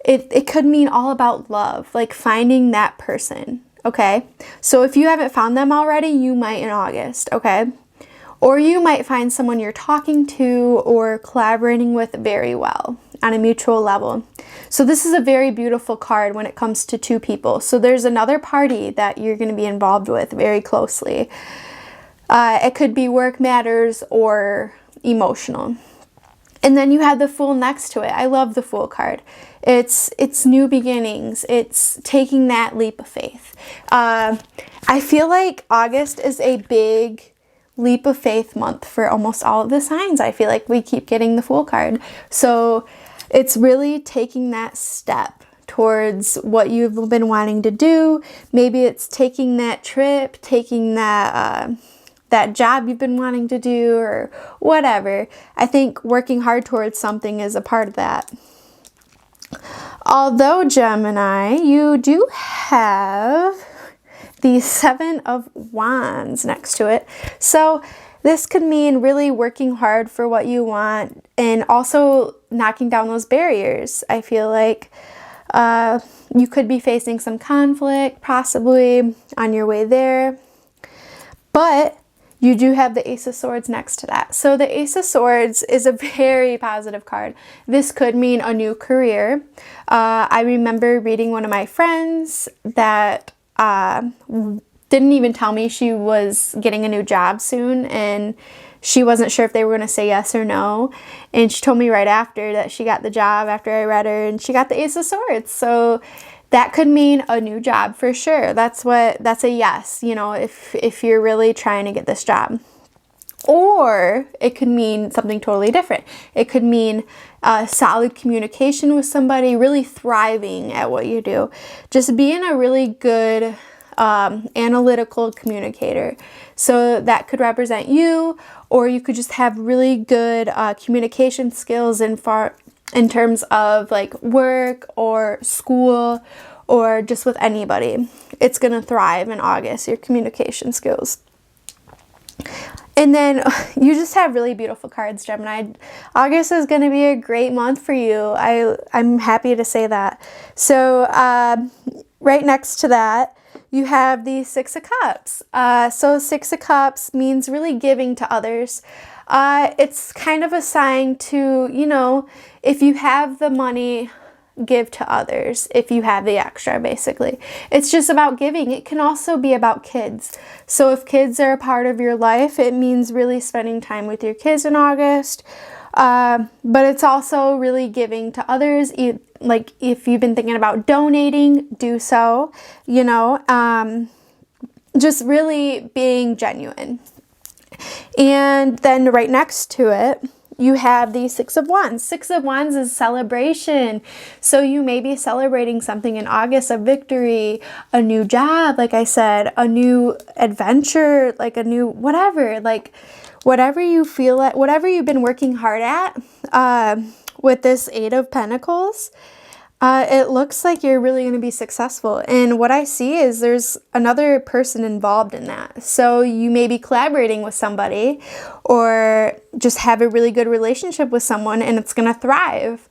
it could mean all about love, like finding that person, okay? So if you haven't found them already, you might in August, okay? Or you might find someone you're talking to or collaborating with very well on a mutual level. So this is a very beautiful card when it comes to two people. So there's another party that you're going to be involved with very closely. It could be work matters or emotional. And then you have the Fool next to it. I love the Fool card. It's new beginnings. It's taking that leap of faith. I feel like August is a big leap of faith month for almost all of the signs. I feel like we keep getting the Fool card. So it's really taking that step towards what you've been wanting to do. Maybe it's taking that trip, taking that that job you've been wanting to do, or whatever. I think working hard towards something is a part of that. Although, Gemini, you do have the Seven of Wands next to it. So this could mean really working hard for what you want and also knocking down those barriers. I feel like you could be facing some conflict possibly on your way there. But you do have the Ace of Swords next to that. So the Ace of Swords is a very positive card. This could mean a new career. I remember reading one of my friends that didn't even tell me she was getting a new job soon, and she wasn't sure if they were going to say yes or no. And she told me right after that she got the job after I read her, and she got the Ace of Swords. So that could mean a new job for sure. That's a yes, you know, if you're really trying to get this job. Or it could mean something totally different. It could mean solid communication with somebody, really thriving at what you do. Just being a really good analytical communicator. So that could represent you, or you could just have really good communication skills in terms of like work or school or just with anybody. It's going to thrive in August, your communication skills. And then you just have really beautiful cards, Gemini. August is going to be a great month for you. I'm happy to say that. So right next to that, you have the Six of Cups. So Six of Cups means really giving to others. It's kind of a sign to, you know, if you have the money, give to others. If you have the extra, basically. It's just about giving. It can also be about kids. So if kids are a part of your life, it means really spending time with your kids in August. But it's also really giving to others. Like if you've been thinking about donating, do so, you know, just really being genuine. And then right next to it, you have the Six of Wands. Six of Wands is celebration. So you may be celebrating something in August, a victory, a new job, like I said, a new adventure, like a new whatever, like whatever you feel like, whatever you've been working hard at with this Eight of Pentacles. It looks like you're really going to be successful. And what I see is there's another person involved in that. So you may be collaborating with somebody or just have a really good relationship with someone, and it's going to thrive.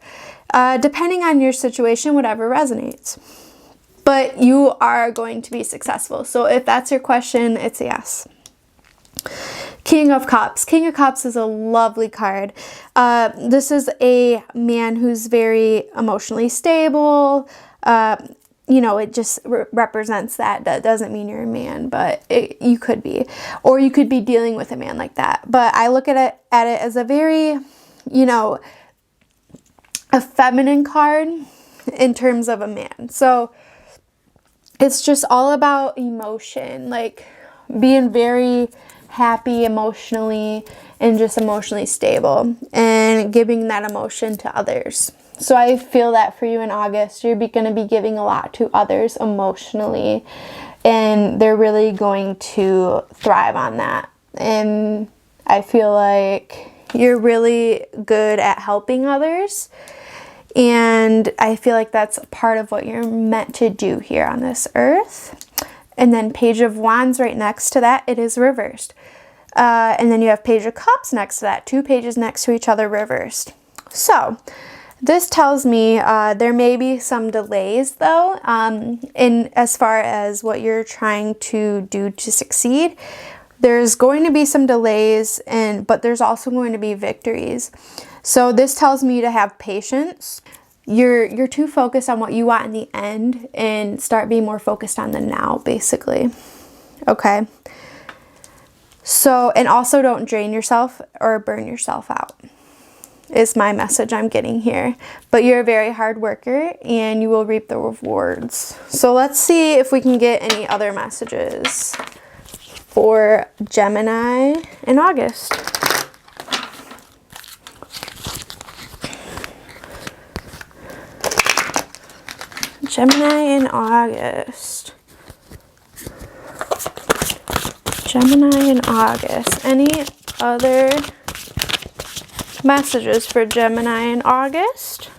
Depending on your situation, whatever resonates. But you are going to be successful. So if that's your question, it's a yes. King of Cups. King of Cups is a lovely card. This is a man who's very emotionally stable. You know, it just represents that. That doesn't mean you're a man, but you could be. Or you could be dealing with a man like that. But I look at it as a very, you know, a feminine card in terms of a man. So it's just all about emotion, like being very happy emotionally and just emotionally stable and giving that emotion to others. So I feel that for you in August, you're going to be giving a lot to others emotionally, and they're really going to thrive on that. And I feel like you're really good at helping others, and I feel like that's part of what you're meant to do here on this earth. And then Page of Wands right next to that, it is reversed. And then you have Page of Cups next to that, two pages next to each other reversed. So This tells me there may be some delays though, in as far as what you're trying to do to succeed. There's going to be some delays, but there's also going to be victories. So this tells me to have patience. You're too focused on what you want in the end and start being more focused on the now, basically. Okay. So, and also don't drain yourself or burn yourself out, is my message I'm getting here. But you're a very hard worker and you will reap the rewards. So let's see if we can get any other messages for Gemini in August. Gemini in August. Gemini in August. Any other messages for Gemini in August?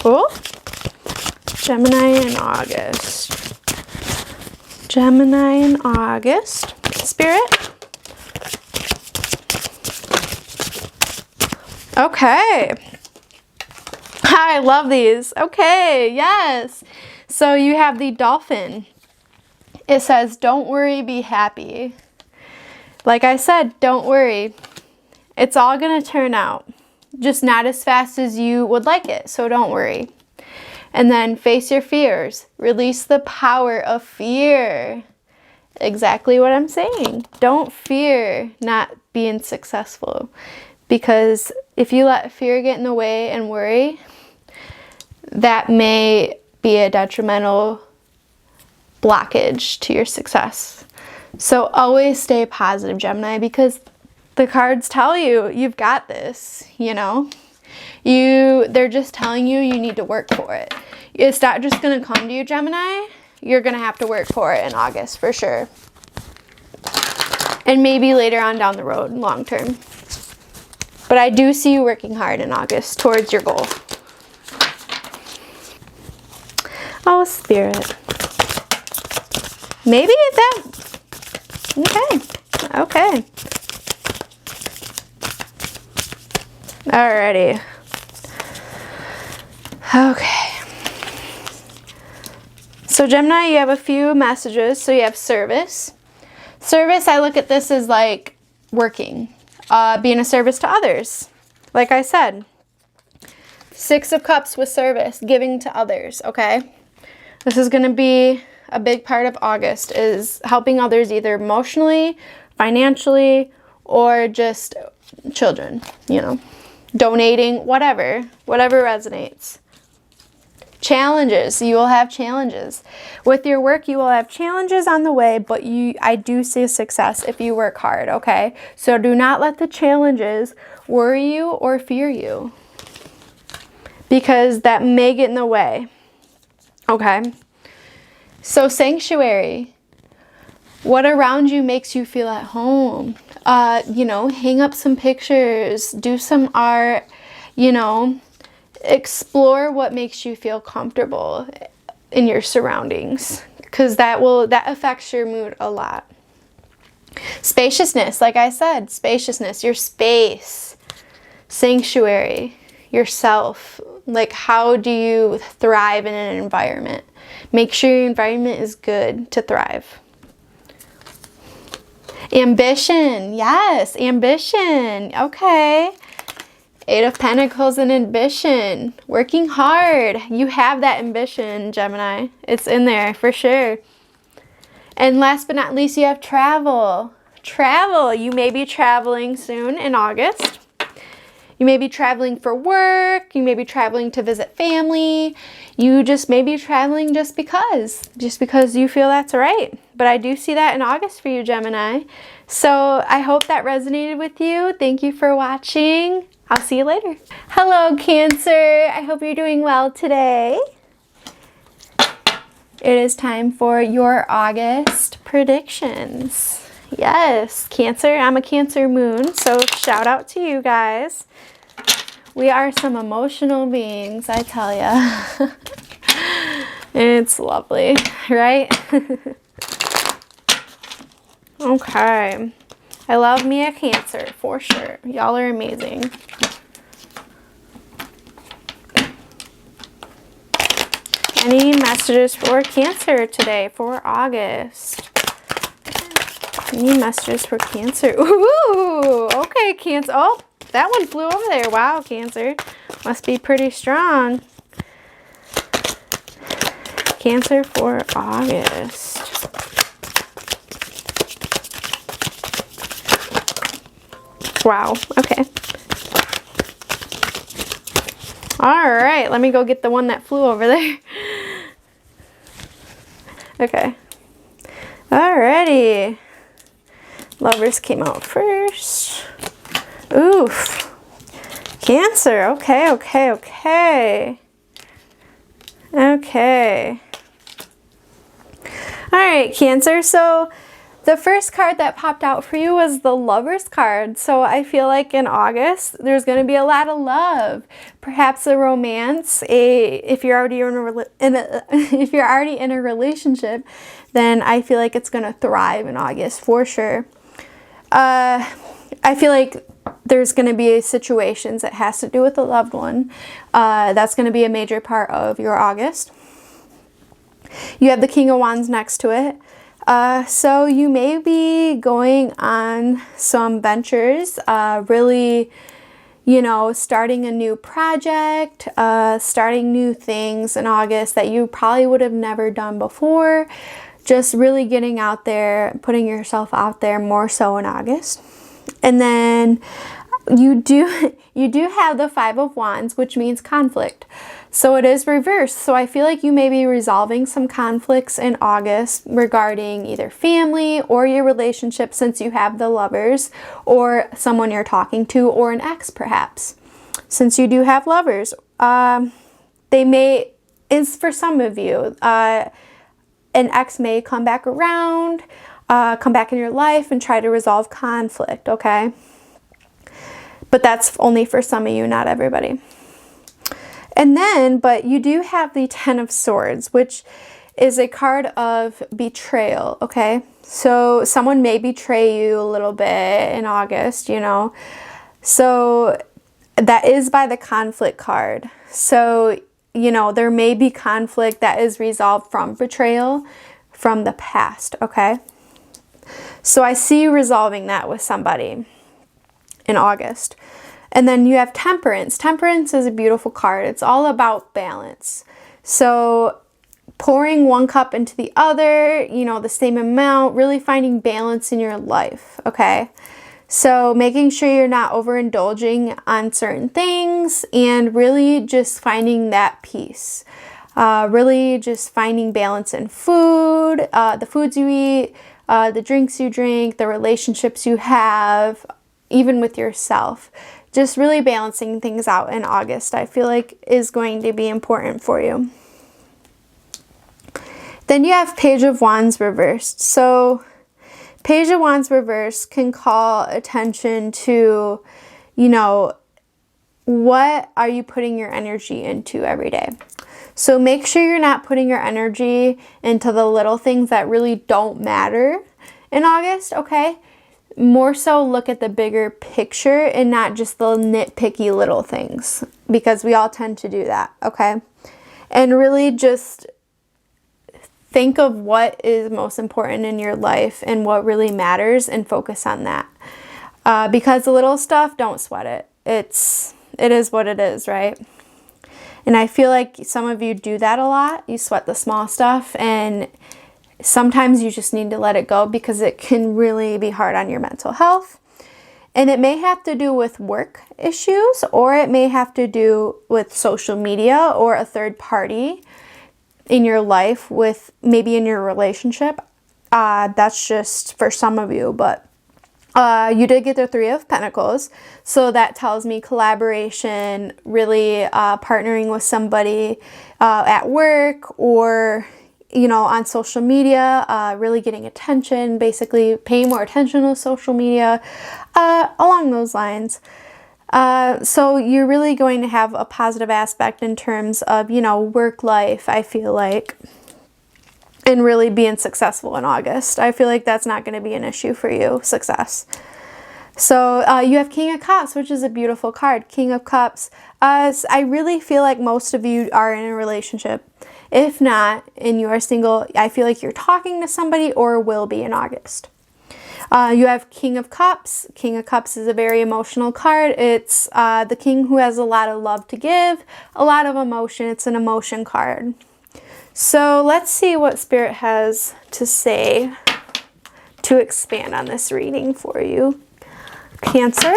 Cool. Gemini in August. Gemini in August. Spirit. Okay. I love these. Okay, yes. So you have the dolphin. It says, don't worry, be happy. Like I said, don't worry. It's all going to turn out. Just not as fast as you would like it. So don't worry. And then face your fears. Release the power of fear. Exactly what I'm saying. Don't fear not being successful. Because if you let fear get in the way and worry, that may be a detrimental blockage to your success. So always stay positive, Gemini, because the cards tell you you've got this, you know. They're just telling you you need to work for it. It's not just going to come to you, Gemini. You're going to have to work for it in August for sure. And maybe later on down the road, long term. But I do see you working hard in August towards your goal. Oh, Spirit. Maybe that. Okay. Alrighty. Okay. So Gemini, you have a few messages. So you have service. Service, I look at this as like working, being a service to others. Like I said, 6 of Cups with service, giving to others, okay? This is going to be a big part of August, is helping others either emotionally, financially, or just children, you know, donating, whatever resonates. Challenges, you will have challenges. With your work, you will have challenges on the way, but I do see success if you work hard, okay? So do not let the challenges worry you or fear you, because that may get in the way, okay? So sanctuary, what around you makes you feel at home? You know, hang up some pictures, do some art, you know, explore what makes you feel comfortable in your surroundings, because that affects your mood a lot. Spaciousness, like I said, spaciousness, your space, sanctuary, yourself. Like, how do you thrive in an environment? Make sure your environment is good to thrive. Ambition, yes, ambition, okay. 8 of Pentacles and ambition, working hard. You have that ambition, Gemini. It's in there for sure. And last but not least, you have travel. Travel, you may be traveling soon in August. You may be traveling for work. You may be traveling to visit family. You just may be traveling just because you feel that's right. But I do see that in August for you, Gemini. So I hope that resonated with you. Thank you for watching. I'll see you later. Hello, Cancer. I hope you're doing well today. It is time for your August predictions. Yes, Cancer. I'm a Cancer moon, so shout out to you guys. We are some emotional beings, I tell ya. It's lovely, right? Okay. I love me a Cancer, for sure. Y'all are amazing. Any messages for Cancer today for August? Any messages for Cancer? Ooh, okay, Cancer. Oh, that one flew over there. Wow, Cancer. Must be pretty strong. Cancer for August. Wow, okay. All right, let me go get the one that flew over there. Okay. Alrighty. Lovers came out first. Oof. Cancer. Okay, okay, okay. Okay. Alright, Cancer. So the first card that popped out for you was the Lovers card. So I feel like in August, there's going to be a lot of love. Perhaps a romance. If you're already in a relationship, then I feel like it's going to thrive in August for sure. I feel like there's going to be situations that has to do with a loved one. That's going to be a major part of your August. You have the King of Wands next to it. So you may be going on some ventures, really, you know, starting a new project, starting new things in August that you probably would have never done before. Just really getting out there, putting yourself out there more so in August. And then you do have the Five of Wands, which means conflict. So it is reversed. So I feel like you may be resolving some conflicts in August regarding either family or your relationship, since you have the Lovers, or someone you're talking to, or an ex perhaps. Since you do have Lovers, for some of you, an ex may come back around, come back in your life and try to resolve conflict, okay? But that's only for some of you, not everybody. And then, but you do have the Ten of Swords, which is a card of betrayal, okay? So someone may betray you a little bit in August, you know? So that is by the conflict card. So, you know, there may be conflict that is resolved from betrayal from the past, okay? So I see you resolving that with somebody in August. And then you have Temperance. Temperance is a beautiful card. It's all about balance. So pouring one cup into the other, you know, the same amount, really finding balance in your life, okay? So making sure you're not overindulging on certain things and really just finding that peace. Really just finding balance in food, the foods you eat, the drinks you drink, the relationships you have, even with yourself. Just really balancing things out in August, I feel like, is going to be important for you. Then you have Page of Wands reversed. So Page of Wands reversed can call attention to, you know, what are you putting your energy into every day? So make sure you're not putting your energy into the little things that really don't matter in August, okay? More so look at the bigger picture and not just the nitpicky little things, because we all tend to do that, okay? And really just think of what is most important in your life and what really matters and focus on that. Because the little stuff, don't sweat it. It is what it is, right? And I feel like some of you do that a lot. You sweat the small stuff, and sometimes you just need to let it go because it can really be hard on your mental health. And it may have to do with work issues, or it may have to do with social media or a third party in your life, with maybe in your relationship. That's just for some of you, but you did get the Three of Pentacles. So that tells me collaboration, really partnering with somebody at work, or you know, on social media, really getting attention, basically paying more attention to social media, along those lines. So you're really going to have a positive aspect in terms of, you know, work life, I feel like, and really being successful in August. I feel like that's not going to be an issue for you, success. So you have King of Cups, which is a beautiful card. King of Cups. I really feel like most of you are in a relationship. If not, and you are single, I feel like you're talking to somebody or will be in August. You have King of Cups. King of Cups is a very emotional card. It's the king who has a lot of love to give, a lot of emotion. It's an emotion card. So let's see what Spirit has to say to expand on this reading for you. Cancer.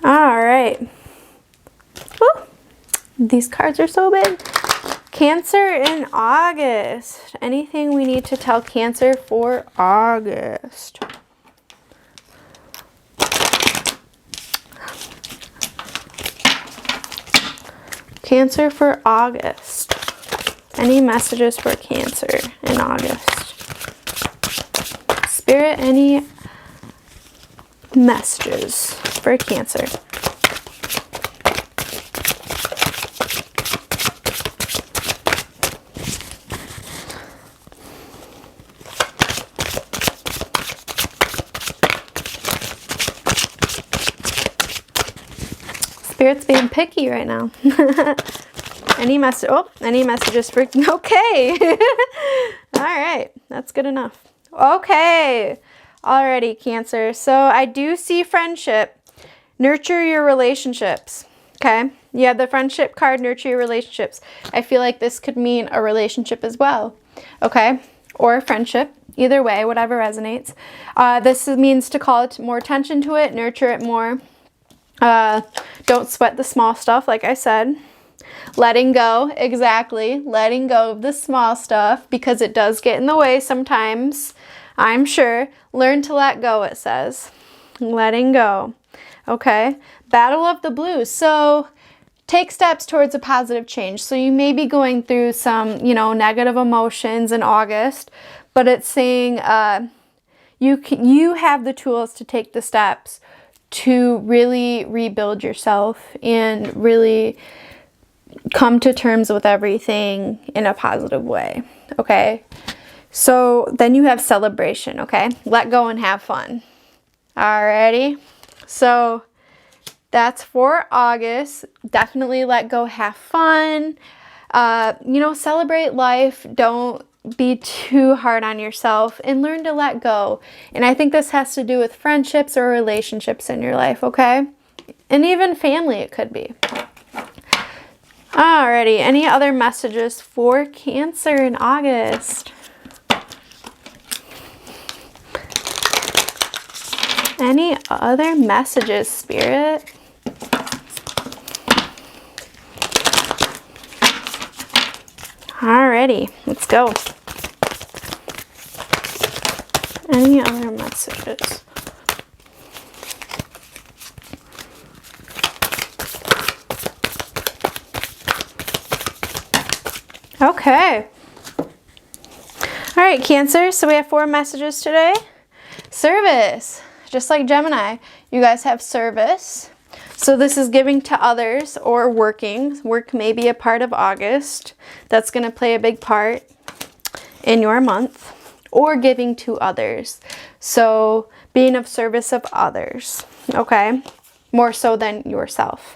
All right. Woo. These cards are so big. Cancer in August. Anything we need to tell Cancer for August? Cancer for August. Any messages for Cancer in August? Spirit, any messages for Cancer? Spirit's being picky right now. Any messages for, okay. All right, that's good enough. Okay, alrighty, Cancer. So I do see friendship. Nurture your relationships, okay? You have the friendship card, nurture your relationships. I feel like this could mean a relationship as well, okay? Or a friendship, either way, whatever resonates. This means to call more attention to it, nurture it more. Don't sweat the small stuff, like I said. Letting go, exactly. Letting go of the small stuff because it does get in the way sometimes, I'm sure. Learn to let go, it says. Letting go. Okay. Battle of the Blues. So take steps towards a positive change. So you may be going through some, negative emotions in August, but it's saying you have the tools to take the steps to really rebuild yourself and really come to terms with everything in a positive way, okay? So then you have celebration, okay? Let go and have fun. Alrighty? So that's for August. Definitely let go, have fun. Celebrate life. Don't be too hard on yourself and learn to let go. And I think this has to do with friendships or relationships in your life, okay? And even family, it could be. Alrighty, any other messages for Cancer in August? Any other messages, Spirit? Alrighty, let's go. Any other messages? Okay. All right, Cancer. So we have 4 messages today. Service. Just like Gemini, you guys have service. So this is giving to others or working. Work may be a part of August. That's going to play a big part in your month. Or giving to others. So being of service of others. Okay? More so than yourself.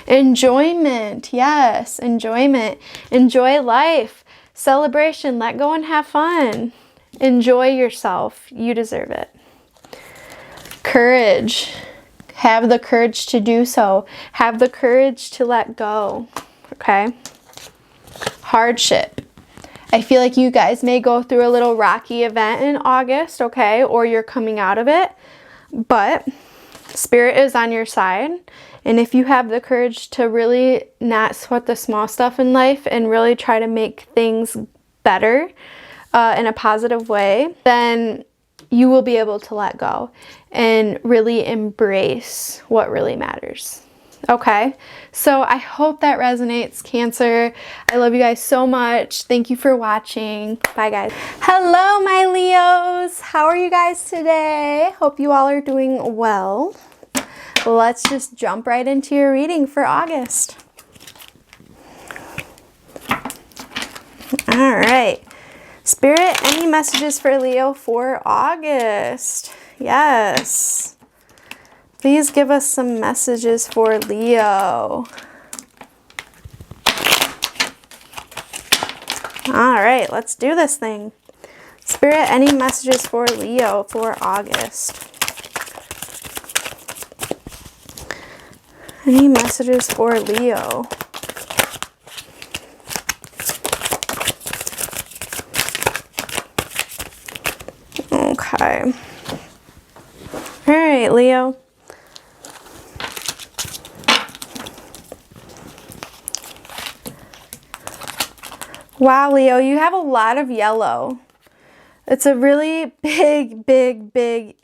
Enjoyment. Yes, enjoyment. Enjoy life. Celebration. Let go and have fun. Enjoy yourself. You deserve it. Courage. Have the courage to do so. Have the courage to let go. Okay? Hardship. I feel like you guys may go through a little rocky event in August, okay? Or you're coming out of it. But Spirit is on your side. And if you have the courage to really not sweat the small stuff in life and really try to make things better in a positive way, then you will be able to let go and really embrace what really matters. Okay, so I hope that resonates, Cancer. I love you guys so much. Thank you for watching. Bye, guys. Hello, my Leos. How are you guys today? Hope you all are doing well. Let's just jump right into your reading for August. All right. Spirit, any messages for Leo for August? Yes. Please give us some messages for Leo. All right, let's do this thing. Spirit, any messages for Leo for August? Any messages for Leo? Okay. All right, Leo. Wow, Leo, you have a lot of yellow. It's a really big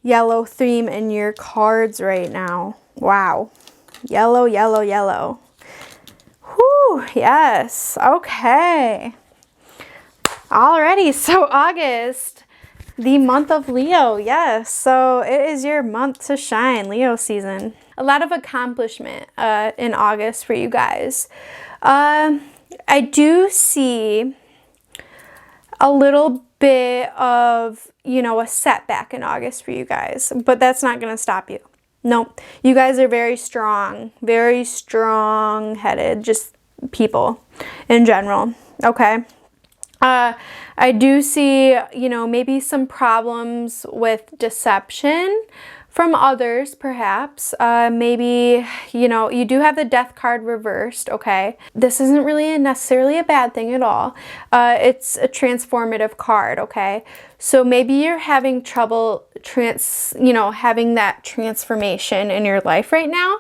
yellow theme in your cards right now. Wow. Yellow, yellow, yellow. Whew, yes. Okay. Alrighty, so August, the month of Leo. Yes, so it is your month to shine, Leo season. A lot of accomplishment in August for you guys. I do see a little bit of, you know, a setback in August for you guys, but that's not going to stop you. Nope. You guys are very strong-headed, just people in general. Okay. I do see, you know, maybe some problems with deception from others, perhaps. Maybe, you know, you do have the Death card reversed, okay? This isn't really necessarily a bad thing at all. It's a transformative card, okay? So maybe you're having trouble having that transformation in your life right now,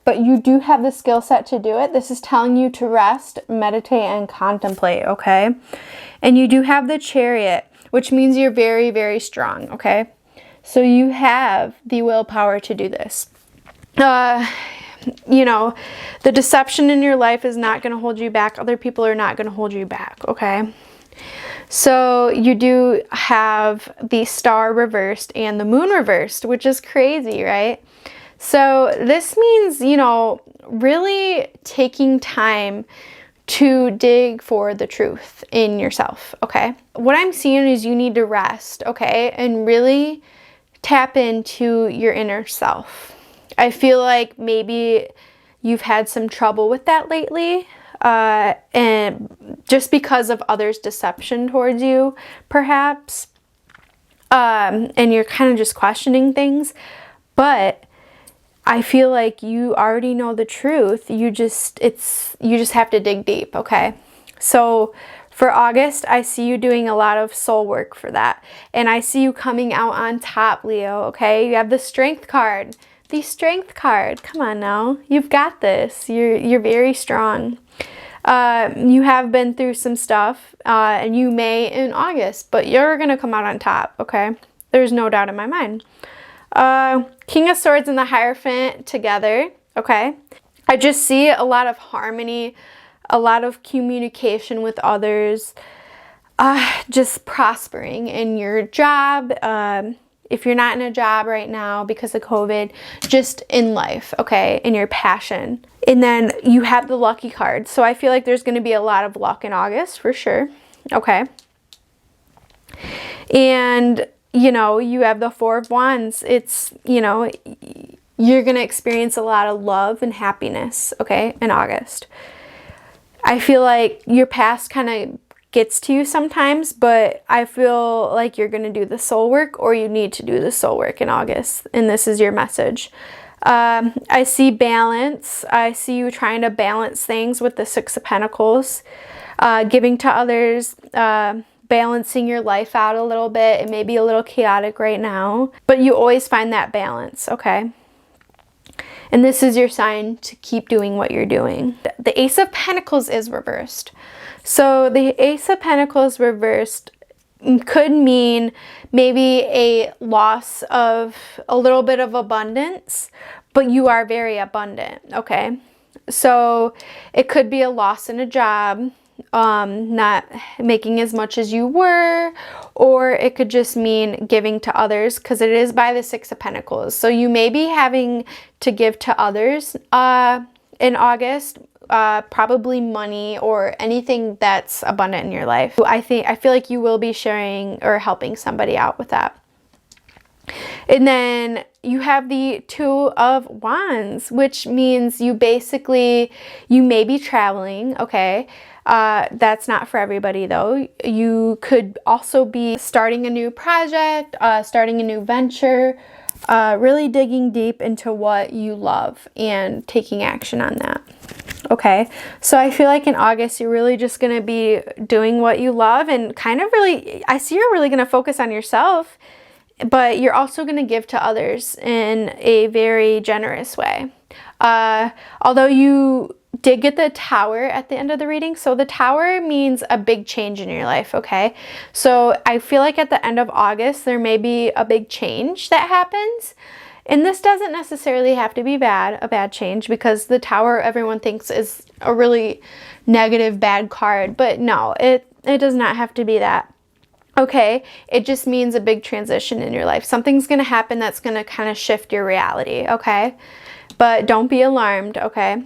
but you do have the skill set to do it. This is telling you to rest, meditate, and contemplate, okay? And you do have the Chariot, which means you're very strong, okay? So you have the willpower to do this. You know, the deception in your life is not going to hold you back. Other people are not going to hold you back, okay? So you do have the Star reversed and the Moon reversed, which is crazy, right? So this means, you know, really taking time to dig for the truth in yourself, okay? What I'm seeing is you need to rest, okay? And really tap into your inner self. I feel like maybe you've had some trouble with that lately, and just because of others' deception towards you, perhaps, and you're kind of just questioning things, but I feel like you already know the truth. You just have to dig deep, okay? So for August, I see you doing a lot of soul work for that. And I see you coming out on top, Leo, okay? You have the Strength card. The Strength card. Come on now. You've got this. You're very strong. You have been through some stuff, and you may in August, but you're going to come out on top, okay? There's no doubt in my mind. King of Swords and the Hierophant together, okay? I just see a lot of harmony, a lot of communication with others, just prospering in your job. If you're not in a job right now because of COVID, just in life, okay, in your passion. And then you have the Lucky card. So I feel like there's going to be a lot of luck in August for sure, okay? And, you know, you have the Four of Wands. It's, you know, you're going to experience a lot of love and happiness, okay, in August. I feel like your past kind of gets to you sometimes, but I feel like you're going to do the soul work, or you need to do the soul work in August, and this is your message. I see balance. I see you trying to balance things with the Six of Pentacles, giving to others, balancing your life out a little bit. It may be a little chaotic right now, but you always find that balance, okay? And this is your sign to keep doing what you're doing. The Ace of Pentacles is reversed. So the Ace of Pentacles reversed could mean maybe a loss of a little bit of abundance, but you are very abundant, okay? So it could be a loss in a job, not making as much as you were, or it could just mean giving to others, because it is by the Six of Pentacles. So you may be having to give to others in August, probably money or anything that's abundant in your life. I feel like you will be sharing or helping somebody out with that. And then you have the Two of Wands, which means you may be traveling, okay? That's not for everybody though. You could also be starting a new project, starting a new venture, really digging deep into what you love and taking action on that. Okay, so I feel like in August, you're really just going to be doing what you love and kind of really, I see you're really going to focus on yourself, but you're also going to give to others in a very generous way. Although you did get the Tower at the end of the reading. So the Tower means a big change in your life, okay? So I feel like at the end of August, there may be a big change that happens. And this doesn't necessarily have to be a bad change, because the Tower everyone thinks is a really negative, bad card. But no, it does not have to be that. Okay, it just means a big transition in your life. Something's going to happen that's going to kind of shift your reality, okay? But don't be alarmed, okay?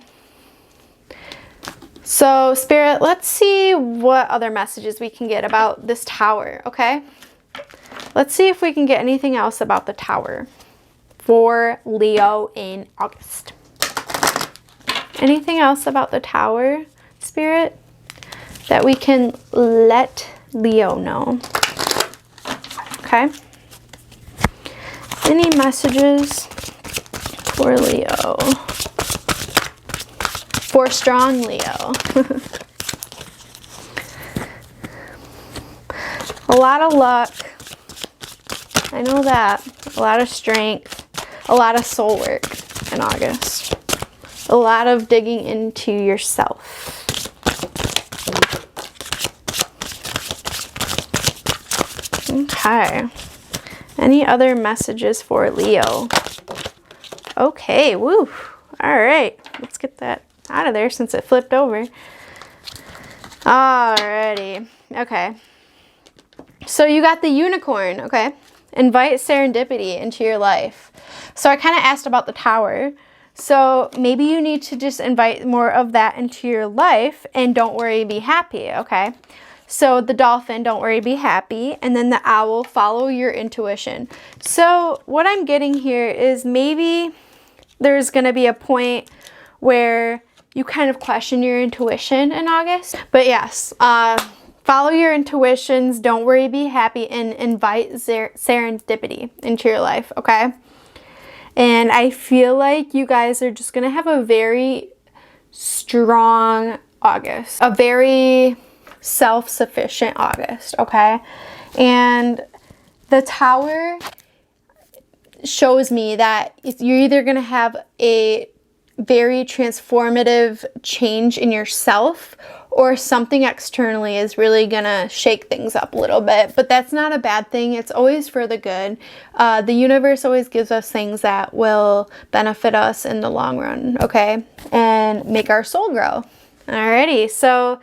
So, Spirit, let's see what other messages we can get about this Tower, okay? Let's see if we can get anything else about the Tower for Leo in August. Anything else about the Tower, Spirit, that we can let Leo know? Okay. Any messages for Leo? For strong Leo. A lot of luck. I know that. A lot of strength. A lot of soul work in August. A lot of digging into yourself. Okay. Any other messages for Leo? Okay, woo. All right. Let's get that out of there since it flipped over. Alrighty. Okay. So you got the Unicorn, okay? Invite serendipity into your life. So I kind of asked about the Tower. So maybe you need to just invite more of that into your life, and don't worry, be happy, okay? So the Dolphin, don't worry, be happy. And then the Owl, follow your intuition. So what I'm getting here is maybe there's going to be a point where you kind of question your intuition in August. But yes, follow your intuitions, don't worry, be happy, and invite serendipity into your life, okay? And I feel like you guys are just going to have a very strong August. A very self-sufficient August, okay? And the Tower shows me that you're either going to have a very transformative change in yourself, or something externally is really gonna shake things up a little bit. But that's not a bad thing. It's always for the good. The universe always gives us things that will benefit us in the long run, okay? And make our soul grow. Alrighty, so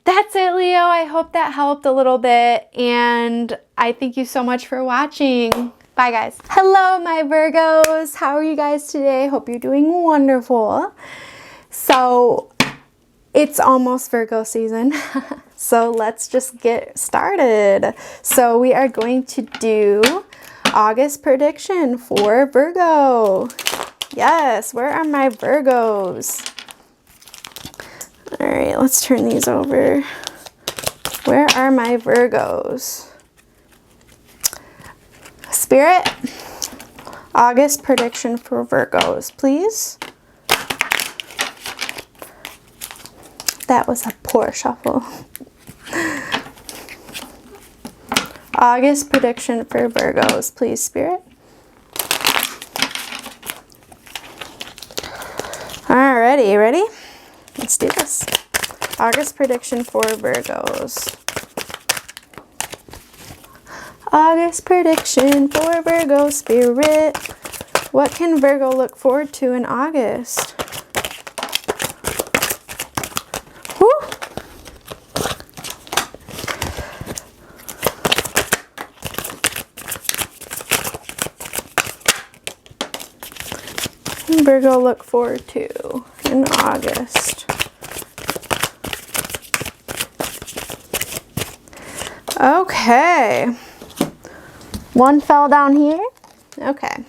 that's it, Leo. I hope that helped a little bit, and I thank you so much for watching. Bye, guys. Hello, my Virgos. How are you guys today? Hope you're doing wonderful. So it's almost Virgo season. So let's just get started. So we are going to do August prediction for Virgo. Yes, where are my Virgos? All right, let's turn these over. Where are my Virgos? Spirit, August prediction for Virgos, please. That was a poor shuffle. August prediction for Virgos, please, Spirit. Alrighty, ready? Let's do this. August prediction for Virgos. August prediction for Virgo, Spirit. What can Virgo look forward to in August? Woo! Virgo look forward to in August. Okay. One fell down here. Okay.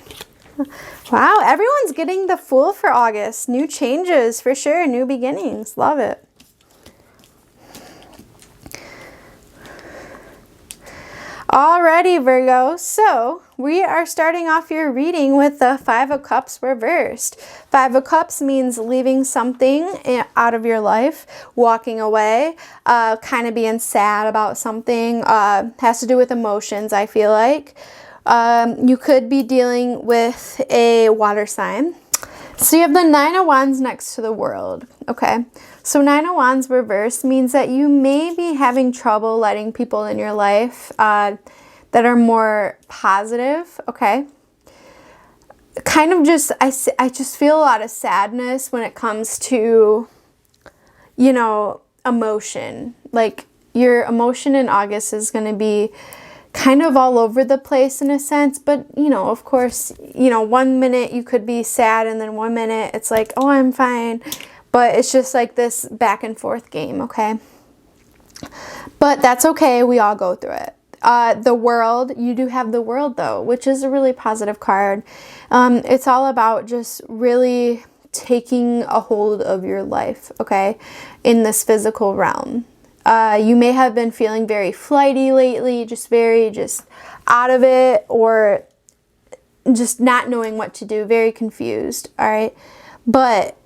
Wow, everyone's getting the Fool for August. New changes for sure, new beginnings. Love it. Alrighty, Virgo, so we are starting off your reading with the Five of Cups reversed. Five of Cups means leaving something out of your life, walking away, kind of being sad about something, has to do with emotions, I feel like. You could be dealing with a water sign. So you have the Nine of Wands next to the World, okay? So Nine of Wands reversed means that you may be having trouble letting people in your life that are more positive, okay? Kind of just, I just feel a lot of sadness when it comes to, you know, emotion. Like your emotion in August is going to be kind of all over the place in a sense, but you know, of course, you know, one minute you could be sad and then one minute it's like, oh, I'm fine, but it's just like this back and forth game, okay? But that's okay, we all go through it. The World, you do have the World though, which is a really positive card. It's all about just really taking a hold of your life, okay, in this physical realm. You may have been feeling very flighty lately, just out of it, or just not knowing what to do, very confused, all right? But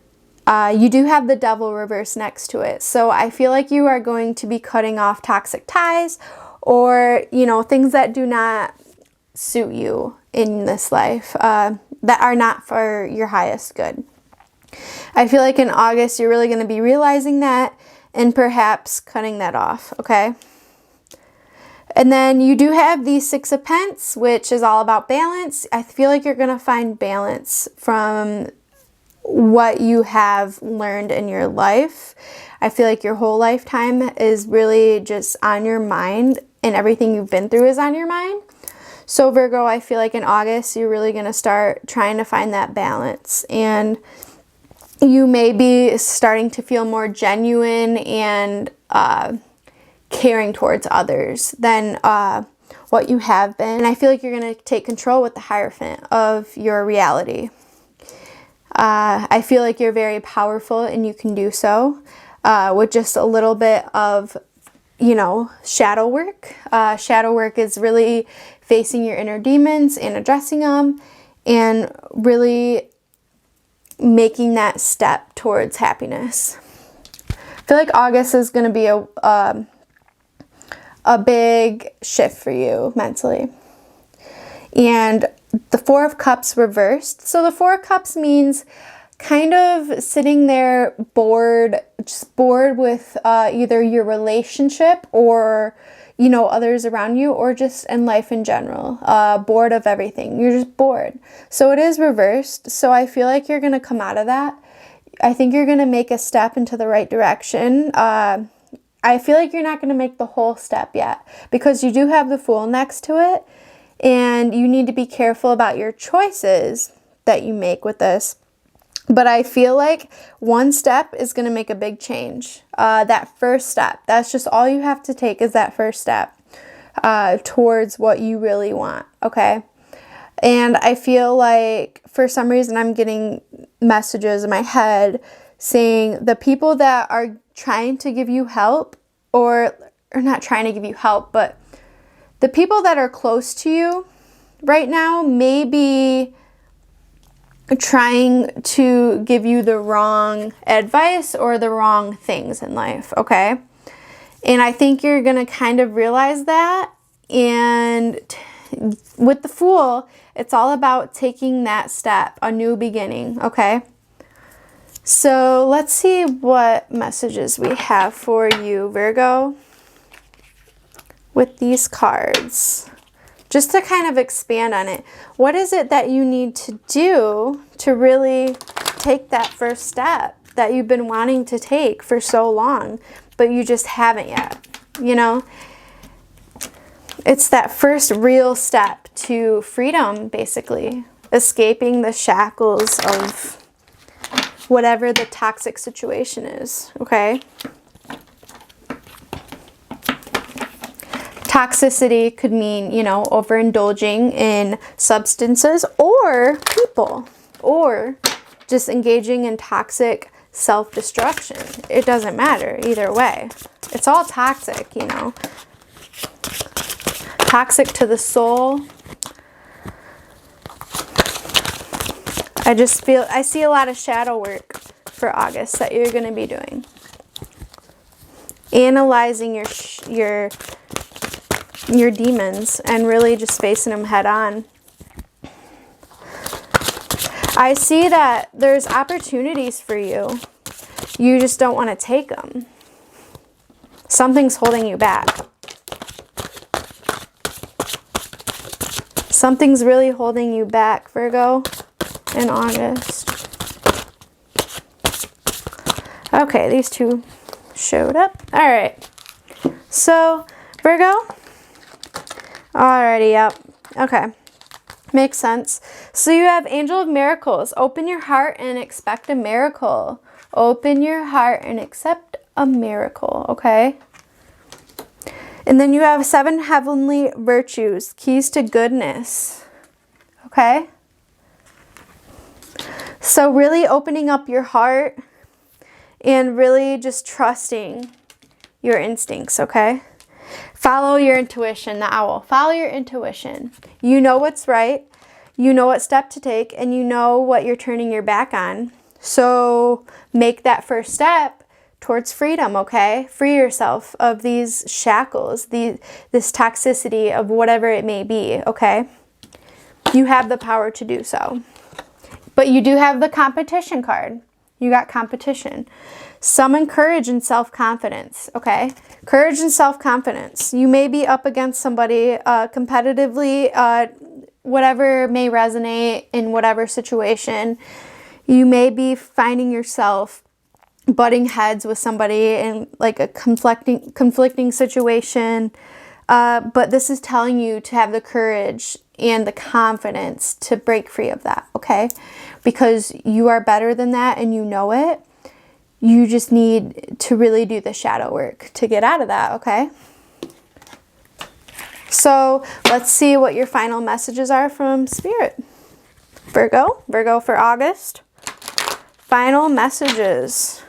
you do have the Devil reverse next to it. So I feel like you are going to be cutting off toxic ties or, you know, things that do not suit you in this life, that are not for your highest good. I feel like in August, you're really going to be realizing that and perhaps cutting that off, okay? And then you do have the Six of Pentacles, which is all about balance. I feel like you're going to find balance from what you have learned in your life. I feel like your whole lifetime is really just on your mind, and everything you've been through is on your mind. So Virgo, I feel like in August, you're really going to start trying to find that balance, and you may be starting to feel more genuine and caring towards others than what you have been. And I feel like you're going to take control with the Hierophant of your reality. I feel like you're very powerful and you can do so with just a little bit of, you know, shadow work. Shadow work is really facing your inner demons and addressing them and really making that step towards happiness. I feel like August is going to be a big shift for you mentally. And the Four of Cups reversed. So the Four of Cups means kind of sitting there bored, just bored with either your relationship or, you know, others around you, or just in life in general. Bored of everything. You're just bored. So it is reversed. So I feel like you're going to come out of that. I think you're going to make a step into the right direction. I feel like you're not going to make the whole step yet because you do have the Fool next to it. And you need to be careful about your choices that you make with this. But I feel like one step is going to make a big change. That first step, that's just all you have to take is that first step towards what you really want, okay? And I feel like for some reason I'm getting messages in my head saying the people that are trying to give you help, or not trying to give you help, but the people that are close to you right now may be trying to give you the wrong advice or the wrong things in life, okay? And I think you're going to kind of realize that. And with the Fool, it's all about taking that step, a new beginning, okay? So let's see what messages we have for you, Virgo, with these cards. Just to kind of expand on it. What is it that you need to do to really take that first step that you've been wanting to take for so long, but you just haven't yet? You know, it's that first real step to freedom, basically. Escaping the shackles of whatever the toxic situation is, okay? Toxicity could mean, you know, overindulging in substances or people, or just engaging in toxic self-destruction. It doesn't matter either way. It's all toxic, you know. Toxic to the soul. I see a lot of shadow work for August that you're going to be doing. Analyzing your demons and really just facing them head on. I see that there's opportunities for you. You just don't want to take them. Something's holding you back. Something's really holding you back, Virgo, in August. Okay, these two showed up. All right. So, Virgo. Alrighty, yep. Okay. Makes sense. So you have Angel of Miracles. Open your heart and expect a miracle. Open your heart and accept a miracle, okay? And then you have 7 heavenly virtues, keys to goodness, okay? So really opening up your heart and really just trusting your instincts, okay? Follow your intuition, the owl. Follow your intuition. You know what's right. You know what step to take, and you know what you're turning your back on. So make that first step towards freedom, okay? Free yourself of these shackles, this toxicity of whatever it may be, okay? You have the power to do so. But you do have the competition card. You got competition. Summon courage and self-confidence, okay? Courage and self-confidence. You may be up against somebody competitively, whatever may resonate in whatever situation. You may be finding yourself butting heads with somebody in like a conflicting situation. But this is telling you to have the courage and the confidence to break free of that, okay? Because you are better than that and you know it. You just need to really do the shadow work to get out of that, okay? So let's see what your final messages are from Spirit. Virgo for August. Final messages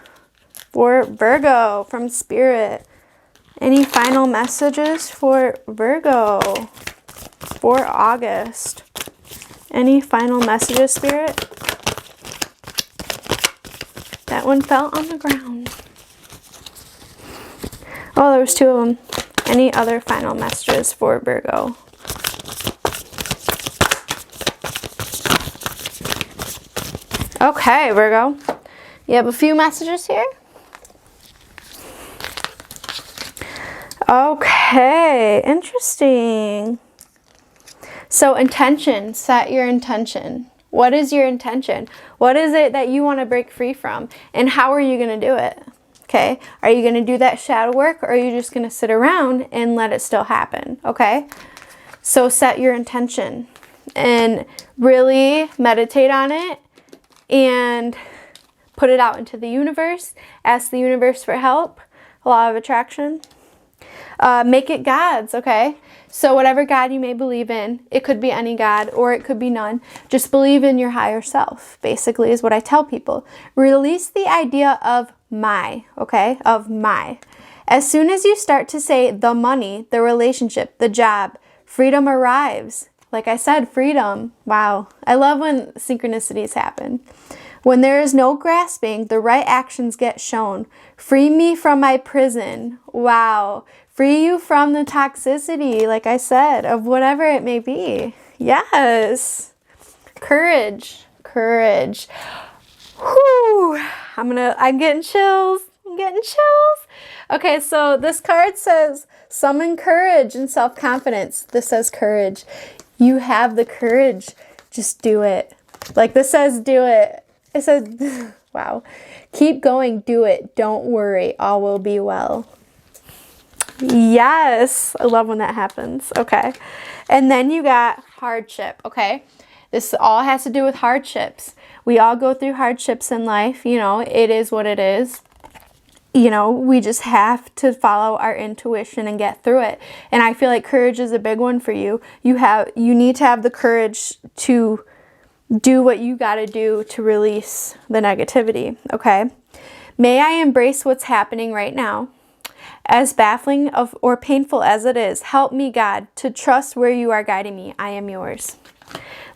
for Virgo from Spirit. Any final messages for Virgo for August? Any final messages, Spirit? That one fell on the ground. Oh, there was 2 of them. Any other final messages for Virgo? Okay, Virgo. You have a few messages here. Okay, interesting. So intention, set your intention. What is your intention? What is it that you want to break free from? And how are you going to do it? Okay, are you going to do that shadow work, or are you just going to sit around and let it still happen? Okay, so set your intention and really meditate on it and put it out into the universe. Ask the universe for help. Law of attraction. Make it God's, okay? So whatever God you may believe in, it could be any God or it could be none. Just believe in your higher self, basically, is what I tell people. Release the idea of my, okay? Of my. As soon as you start to say the money, the relationship, the job, freedom arrives. Like I said, freedom. Wow. I love when synchronicities happen. When there is no grasping, the right actions get shown. Free me from my prison. Wow. Free you from the toxicity, like I said, of whatever it may be. Yes. Courage. Courage. Whew. I'm getting chills. I'm getting chills. Okay, so this card says summon courage and self-confidence. This says courage. You have the courage. Just do it. Like this says do it. It says, wow. Keep going. Do it. Don't worry. All will be well. Yes. I love when that happens. Okay. And then you got hardship. Okay. This all has to do with hardships. We all go through hardships in life. You know, it is what it is. you know, we just have to follow our intuition and get through it. And I feel like courage is a big one for you. You need to have the courage to do what you got to do to release the negativity, okay? May I embrace what's happening right now. As baffling or painful as it is, help me, God, to trust where you are guiding me. I am yours.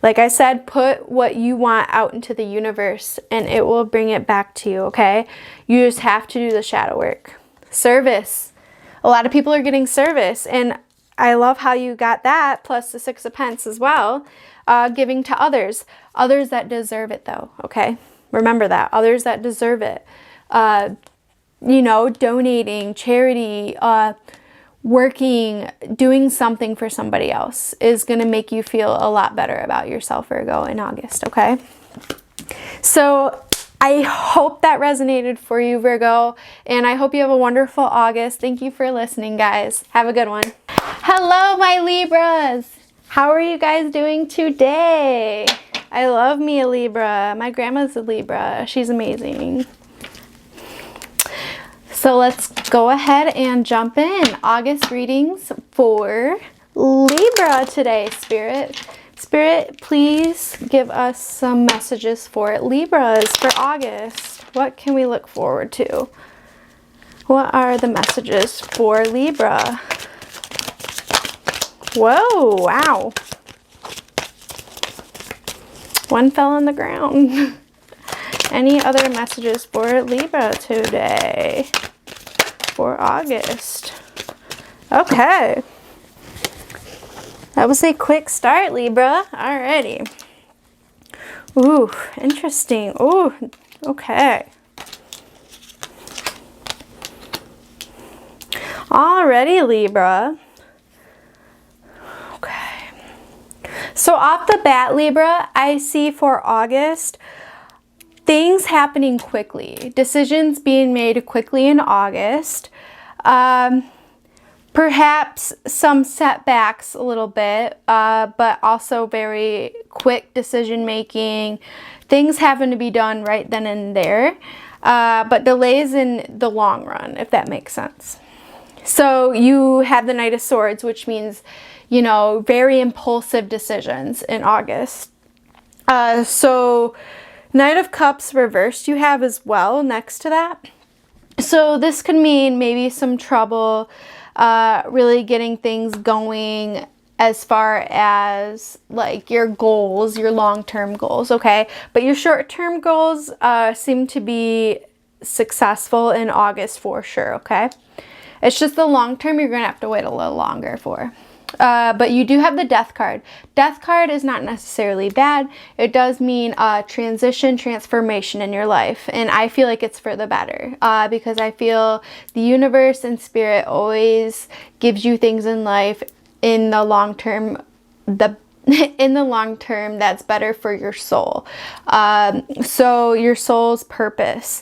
Like I said, put what you want out into the universe and it will bring it back to you, okay? You just have to do the shadow work. Service. A lot of people are getting service, and I love how you got that, plus the Six of Pentacles as well. Giving to others. Others that deserve it, though, okay? Remember that. Others that deserve it. You know, donating, charity, working, doing something for somebody else is going to make you feel a lot better about yourself, Virgo, in August, okay? So I hope that resonated for you, Virgo, and I hope you have a wonderful August. Thank you for listening, guys. Have a good one. Hello, my Libras. How are you guys doing today? I love me a Libra. My grandma's a Libra. She's amazing. So let's go ahead and jump in. August readings for Libra today, Spirit. Spirit, please give us some messages for Libras for August. What can we look forward to? What are the messages for Libra? Whoa, wow. One fell on the ground. Any other messages for Libra today? For August. Okay. That was a quick start, Libra. Alrighty. Ooh, interesting. Ooh, okay. Alrighty, Libra. Okay. So off the bat, Libra, I see for August, things happening quickly, decisions being made quickly in August, perhaps some setbacks a little bit, but also very quick decision making, things having to be done right then and there, but delays in the long run, if that makes sense. So you have the Knight of Swords, which means, you know, very impulsive decisions in August. So Knight of Cups reversed you have as well next to that. So this could mean maybe some trouble really getting things going as far as like your goals, your long-term goals, okay? But your short-term goals seem to be successful in August for sure, okay? It's just the long-term you're going to have to wait a little longer for. But you do have the Death card. Death card is not necessarily bad. It does mean transition, transformation in your life. And I feel like it's for the better because I feel the universe and spirit always gives you things in life in the long term, in the long term that's better for your soul. So your soul's purpose.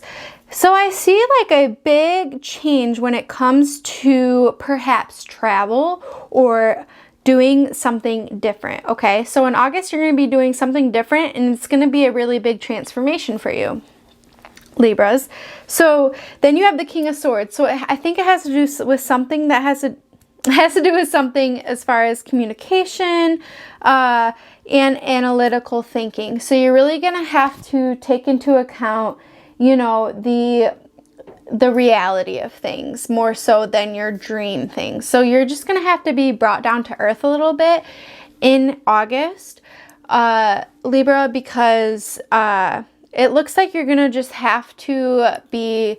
So I see like a big change when it comes to perhaps travel or doing something different, okay? So in August, you're going to be doing something different and it's going to be a really big transformation for you, Libras. So then you have the King of Swords. So I think it has to do with something that has to do with something as far as communication and analytical thinking. So you're really going to have to take into account, you know, the reality of things more so than your dream things. So you're just going to have to be brought down to earth a little bit in August, Libra, because it looks like you're going to just have to be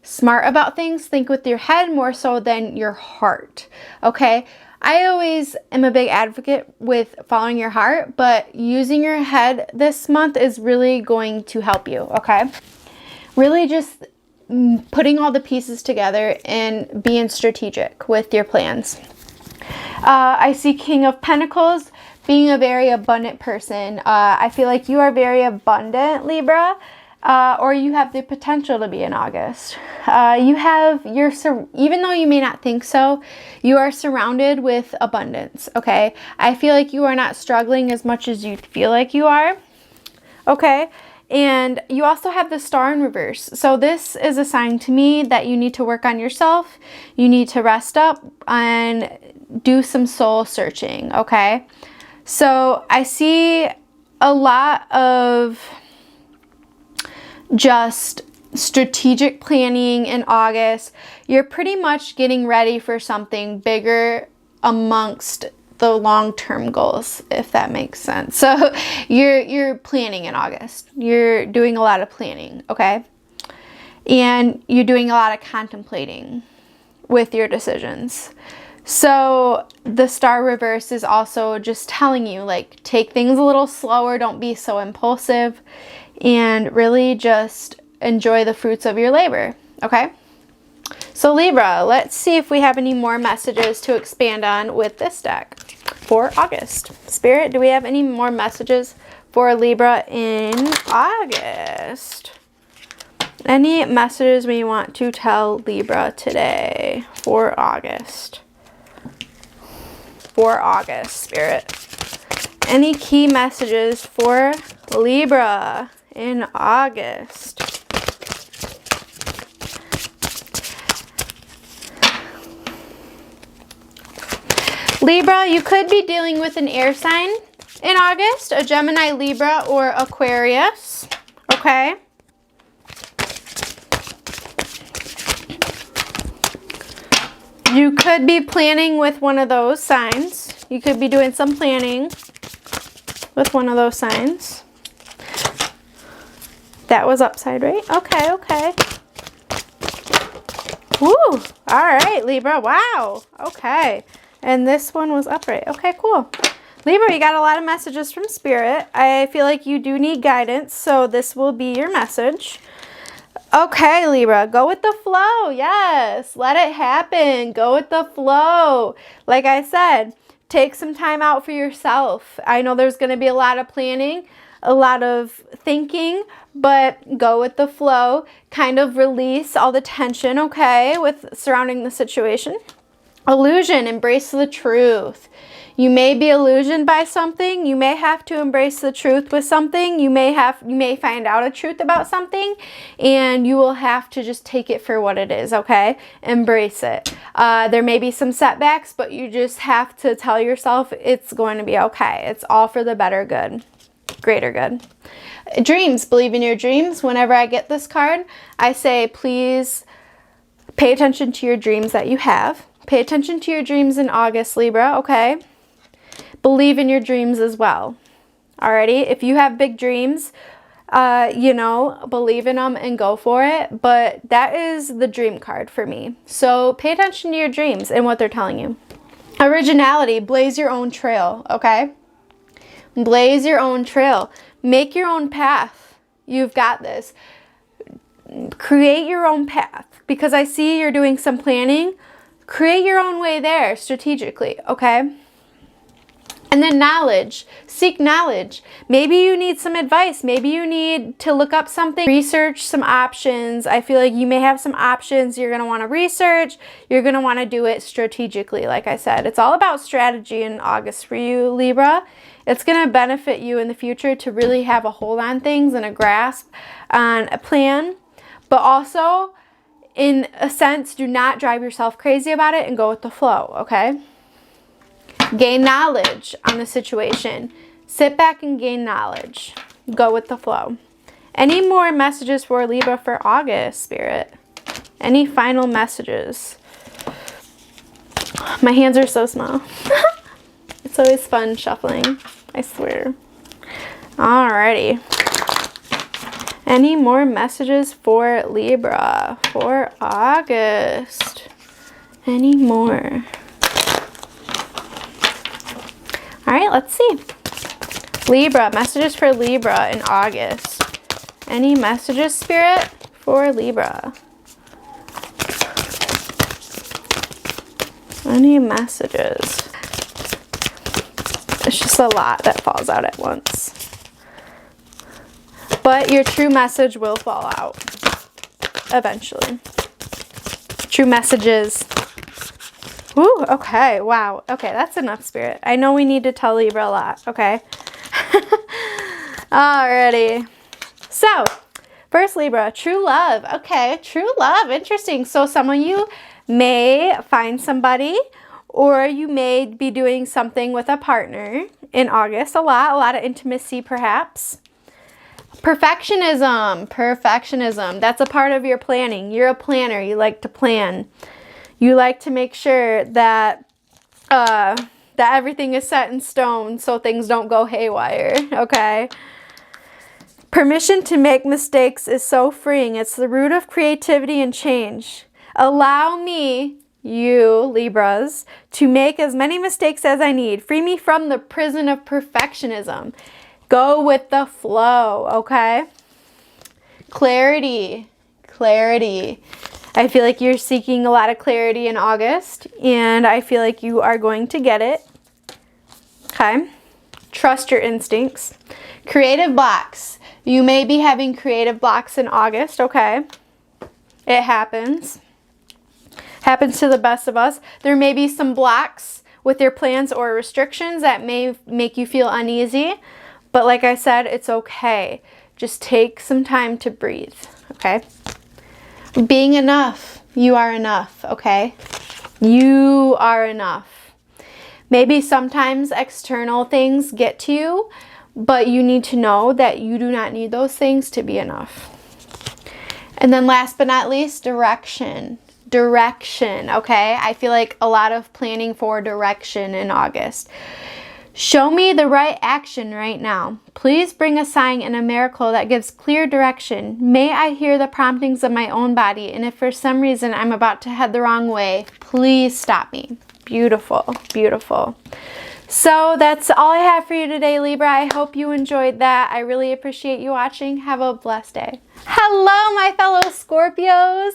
smart about things, think with your head more so than your heart, okay? I always am a big advocate with following your heart, but using your head this month is really going to help you, okay? Really just putting all the pieces together and being strategic with your plans. I see King of Pentacles being a very abundant person. I feel like you are very abundant, Libra, or you have the potential to be in August. Even though you may not think so, you are surrounded with abundance, okay? I feel like you are not struggling as much as you feel like you are, okay? And you also have the Star in reverse. So this is a sign to me that you need to work on yourself. You need to rest up and do some soul searching, okay? So I see a lot of just strategic planning in August. You're pretty much getting ready for something bigger amongst the long-term goals, if that makes sense. So you're planning in August. You're doing a lot of planning, okay? And you're doing a lot of contemplating with your decisions. So the Star reverse is also just telling you, like, take things a little slower, don't be so impulsive, and really just enjoy the fruits of your labor, okay? So Libra, let's see if we have any more messages to expand on with this deck for August. Spirit, do we have any more messages for Libra in August? Any messages we want to tell Libra today for August? For August, Spirit. Any key messages for Libra in August? Libra, you could be dealing with an air sign in August, a Gemini, Libra, or Aquarius, okay? You could be planning with one of those signs. You could be doing some planning with one of those signs. That was upside, right? Okay, okay. Woo! All right, Libra. Wow. Okay. And this one was upright. Okay, cool. Libra, you got a lot of messages from Spirit. I feel like you do need guidance, so this will be your message. Okay, Libra, go with the flow. Yes, let it happen. Go with the flow. Like I said, take some time out for yourself. I know there's going to be a lot of planning, a lot of thinking, but go with the flow. Kind of release all the tension, okay, with surrounding the situation. Illusion, embrace the truth. You may be illusioned by something. You may have to embrace the truth with something. You may find out a truth about something, and you will have to just take it for what it is, okay? Embrace it. There may be some setbacks, but you just have to tell yourself it's going to be okay. It's all for the better good, greater good. Dreams, believe in your dreams. Whenever I get this card, I say, please pay attention to your dreams that you have. Pay attention to your dreams in August, Libra, okay? Believe in your dreams as well. Alrighty? If you have big dreams, believe in them and go for it. But that is the dream card for me. So pay attention to your dreams and what they're telling you. Originality, blaze your own trail, okay? Blaze your own trail. Make your own path. You've got this. Create your own path. Because I see you're doing some planning. Create your own way there strategically, okay? And then knowledge. Seek knowledge. Maybe you need some advice. Maybe you need to look up something. Research some options. I feel like you may have some options you're going to want to research. You're going to want to do it strategically, like I said. It's all about strategy in August for you, Libra. It's going to benefit you in the future to really have a hold on things and a grasp on a plan. But also, in a sense, do not drive yourself crazy about it and go with the flow, okay? Gain knowledge on the situation. Sit back and gain knowledge. Go with the flow. Any more messages for Libra for August, Spirit? Any final messages? My hands are so small. It's always fun shuffling, I swear. Alrighty. Any more messages for Libra for August? Any more? All right, let's see. Libra, messages for Libra in August. Any messages, Spirit, for Libra? Any messages? It's just a lot that falls out at once. But your true message will fall out eventually. True messages. Ooh, okay, wow. Okay, that's enough, Spirit. I know we need to tell Libra a lot, okay? Alrighty. So, first Libra, true love. Okay, true love. Interesting. So some of you may find somebody, or you may be doing something with a partner in August. A lot of intimacy perhaps. Perfectionism. That's a part of your planning. You're a planner. You like to plan. You like to make sure that that everything is set in stone so things don't go haywire, okay? Permission to make mistakes is so freeing. It's the root of creativity and change. Allow me, you Libras, to make as many mistakes as I need. Free me from the prison of perfectionism. Go with the flow, okay? Clarity. I feel like you're seeking a lot of clarity in August, and I feel like you are going to get it. Okay? Trust your instincts. Creative blocks. You may be having creative blocks in August, okay? It happens. Happens to the best of us. There may be some blocks with your plans or restrictions that may make you feel uneasy, but like I said, it's okay. Just take some time to breathe, okay? Being enough. You are enough, okay? You are enough. Maybe sometimes external things get to you, but you need to know that you do not need those things to be enough. And then last but not least, direction. Direction, okay? I feel like a lot of planning for direction in August. Show me the right action right now. Please bring a sign and a miracle that gives clear direction. May I hear the promptings of my own body, and if for some reason I'm about to head the wrong way, please stop me. Beautiful, beautiful. So that's all I have for you today, Libra. I hope you enjoyed that. I really appreciate you watching. Have a blessed day. Hello, my fellow Scorpios.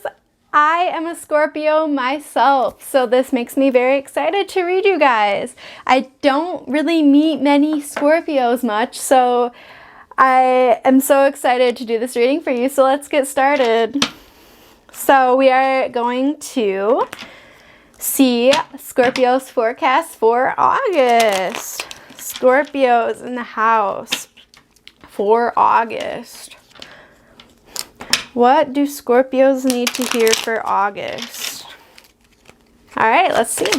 I am a Scorpio myself, so this makes me very excited to read you guys. I don't really meet many Scorpios much, so I am so excited to do this reading for you. So let's get started. So we are going to see Scorpio's forecast for August. Scorpios in the house for August. What do Scorpios need to hear for August? All right, let's see.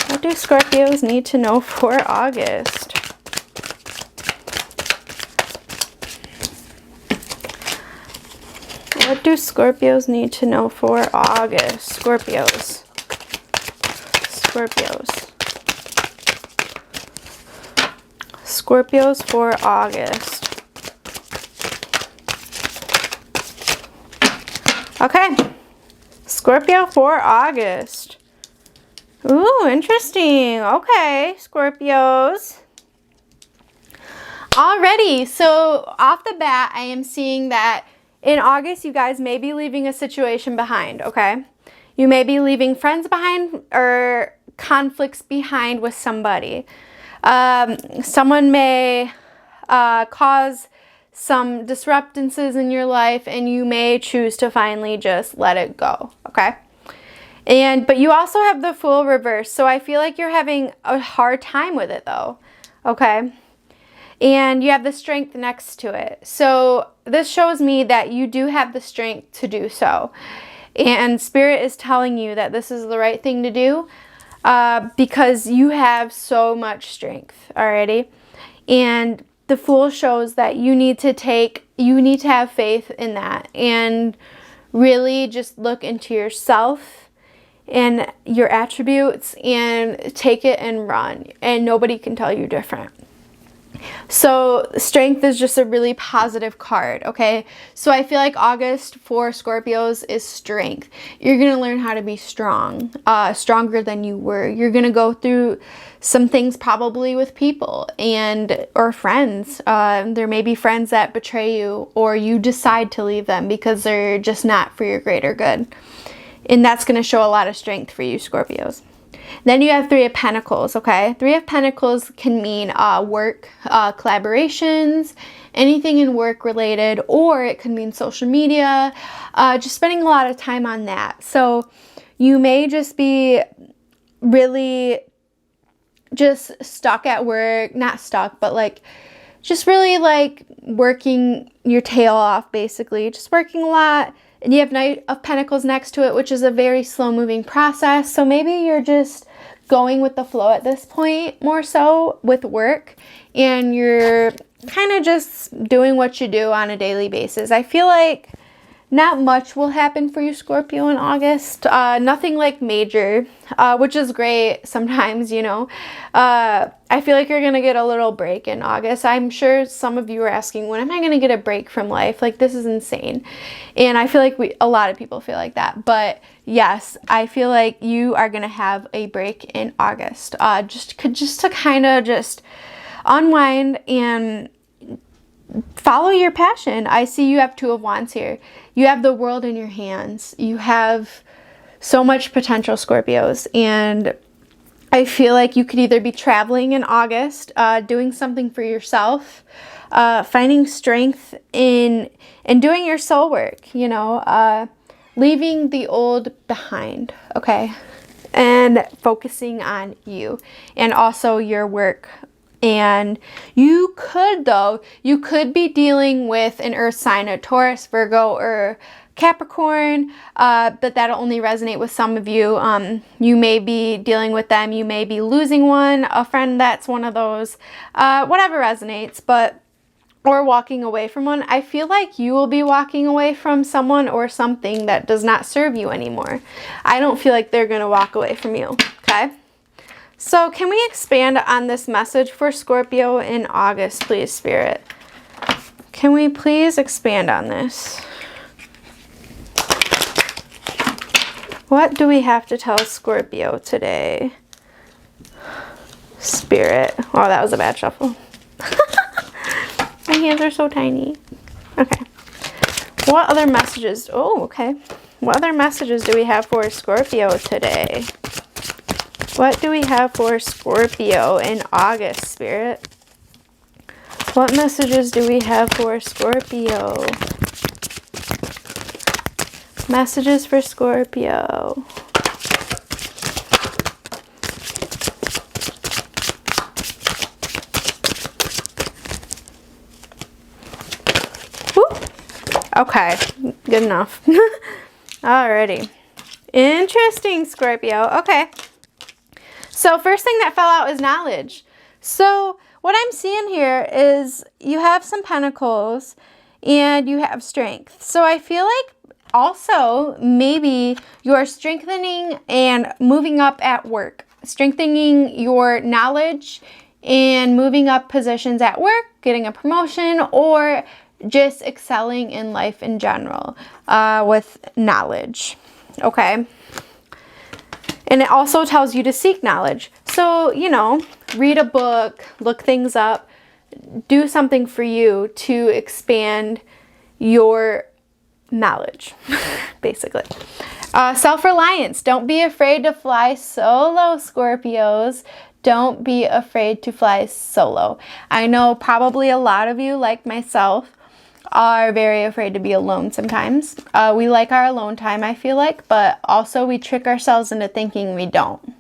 What do Scorpios need to know for August? What do Scorpios need to know for August? Scorpios. Scorpios for August. Okay, Scorpio for August. Ooh, interesting. Okay, Scorpios. Alrighty, so off the bat, I am seeing that in August, you guys may be leaving a situation behind, okay? You may be leaving friends behind or conflicts behind with somebody. Someone may cause some disruptances in your life, and you may choose to finally just let it go, okay? But you also have the Fool reverse, so I feel like you're having a hard time with it though, okay? And you have the Strength next to it. So this shows me that you do have the strength to do so. And Spirit is telling you that this is the right thing to do because you have so much strength already. And the Fool shows that you need to have faith in that and really just look into yourself and your attributes and take it and run, and nobody can tell you different. So Strength is just a really positive card, okay? So I feel like August for Scorpios is strength. You're going to learn how to be strong, stronger than you were. You're going to go through some things probably with people or friends. There may be friends that betray you, or you decide to leave them because they're just not for your greater good. And that's going to show a lot of strength for you, Scorpios. Then you have Three of Pentacles, okay? Three of Pentacles can mean work, collaborations, anything in work related, or it could mean social media, just spending a lot of time on that. So you may just be really just stuck at work, not stuck, but like just really like working your tail off, basically. Just working a lot. And you have Knight of Pentacles next to it, which is a very slow moving process. So maybe you're just going with the flow at this point, more so with work, and you're kind of just doing what you do on a daily basis. I feel like not much will happen for you, Scorpio, in August. Nothing like major, which is great sometimes, you know. I feel like you're going to get a little break in August. I'm sure some of you are asking, when am I going to get a break from life? Like, this is insane. And I feel like a lot of people feel like that. But yes, I feel like you are going to have a break in August. Just to kind of just unwind and follow your passion. I see you have Two of Wands here. You have the world in your hands. You have so much potential, Scorpios. And I feel like you could either be traveling in August, doing something for yourself, finding strength in doing your soul work, you know, leaving the old behind, okay? And focusing on you and also your work. And you could be dealing with an earth sign, a Taurus, Virgo, or Capricorn, but that'll only resonate with some of you. You may be dealing with them. You may be losing one, a friend that's one of those, whatever resonates, or walking away from one. I feel like you will be walking away from someone or something that does not serve you anymore. I don't feel like they're going to walk away from you, okay? So can we expand on this message for Scorpio in August, please, Spirit? Can we please expand on this? What do we have to tell Scorpio today? Spirit. Oh, that was a bad shuffle. My hands are so tiny. Okay. What other messages? Oh, okay. What other messages do we have for Scorpio today? What do we have for Scorpio in August, Spirit? What messages do we have for Scorpio? Messages for Scorpio. Woo. Okay, good enough. Alrighty. Interesting, Scorpio. Okay. So first thing that fell out is knowledge. So what I'm seeing here is you have some pentacles and you have strength. So I feel like also maybe you are strengthening and moving up at work, strengthening your knowledge and moving up positions at work, getting a promotion, or just excelling in life in general with knowledge. Okay. And it also tells you to seek knowledge. So, you know, read a book, look things up, do something for you to expand your knowledge, basically. Self-reliance. Don't be afraid to fly solo, Scorpios. Don't be afraid to fly solo. I know probably a lot of you, like myself, are very afraid to be alone sometimes. We like our alone time, I feel like, but also we trick ourselves into thinking we don't.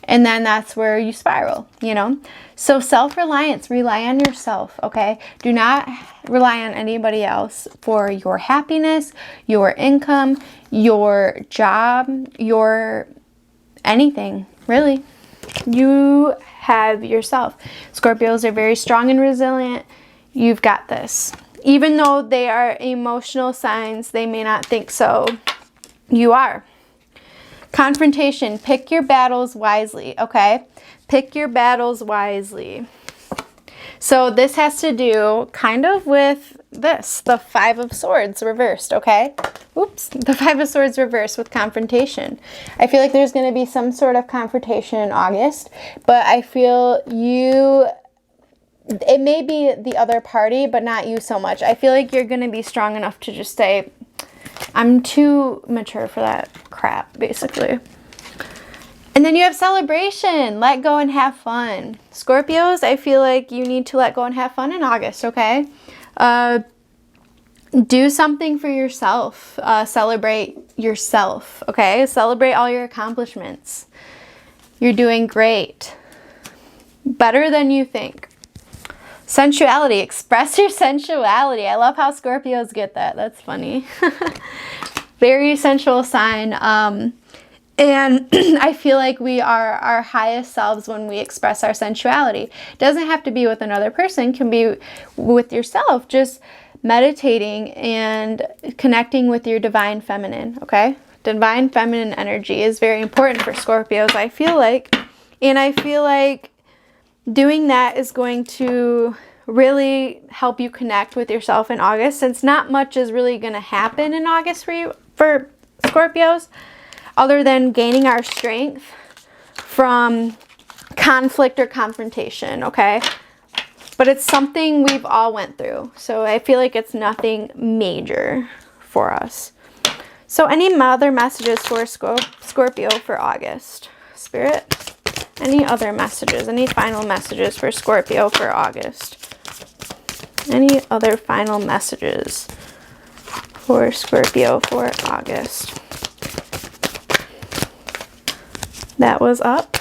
And then that's where you spiral, you know? So self-reliance, rely on yourself, okay? Do not rely on anybody else for your happiness, your income, your job, your anything, really. You have yourself. Scorpios are very strong and resilient. You've got this. Even though they are emotional signs, they may not think so. You are. Confrontation. Pick your battles wisely, okay? Pick your battles wisely. So this has to do kind of with this, the Five of Swords reversed, okay? Oops, the Five of Swords reversed with confrontation. I feel like there's going to be some sort of confrontation in August, but I feel it may be the other party, but not you so much. I feel like you're going to be strong enough to just say, I'm too mature for that crap, basically. And then you have celebration. Let go and have fun. Scorpios, I feel like you need to let go and have fun in August, okay? Do something for yourself. Celebrate yourself, okay? Celebrate all your accomplishments. You're doing great. Better than you think. Sensuality. Express your sensuality. I love how Scorpios get that. That's funny. Very sensual sign. And I feel like we are our highest selves when we express our sensuality. It doesn't have to be with another person. It can be with yourself. Just meditating and connecting with your divine feminine, okay? Divine feminine energy is very important for Scorpios, I feel like. And I feel like doing that is going to really help you connect with yourself in August, since not much is really going to happen in August for Scorpios, other than gaining our strength from conflict or confrontation, okay? But it's something we've all went through, so I feel like it's nothing major for us. So any other messages for Scorpio for August? Spirit, any other messages? Any final messages for Scorpio for August? Any other final messages for Scorpio for August? That was up.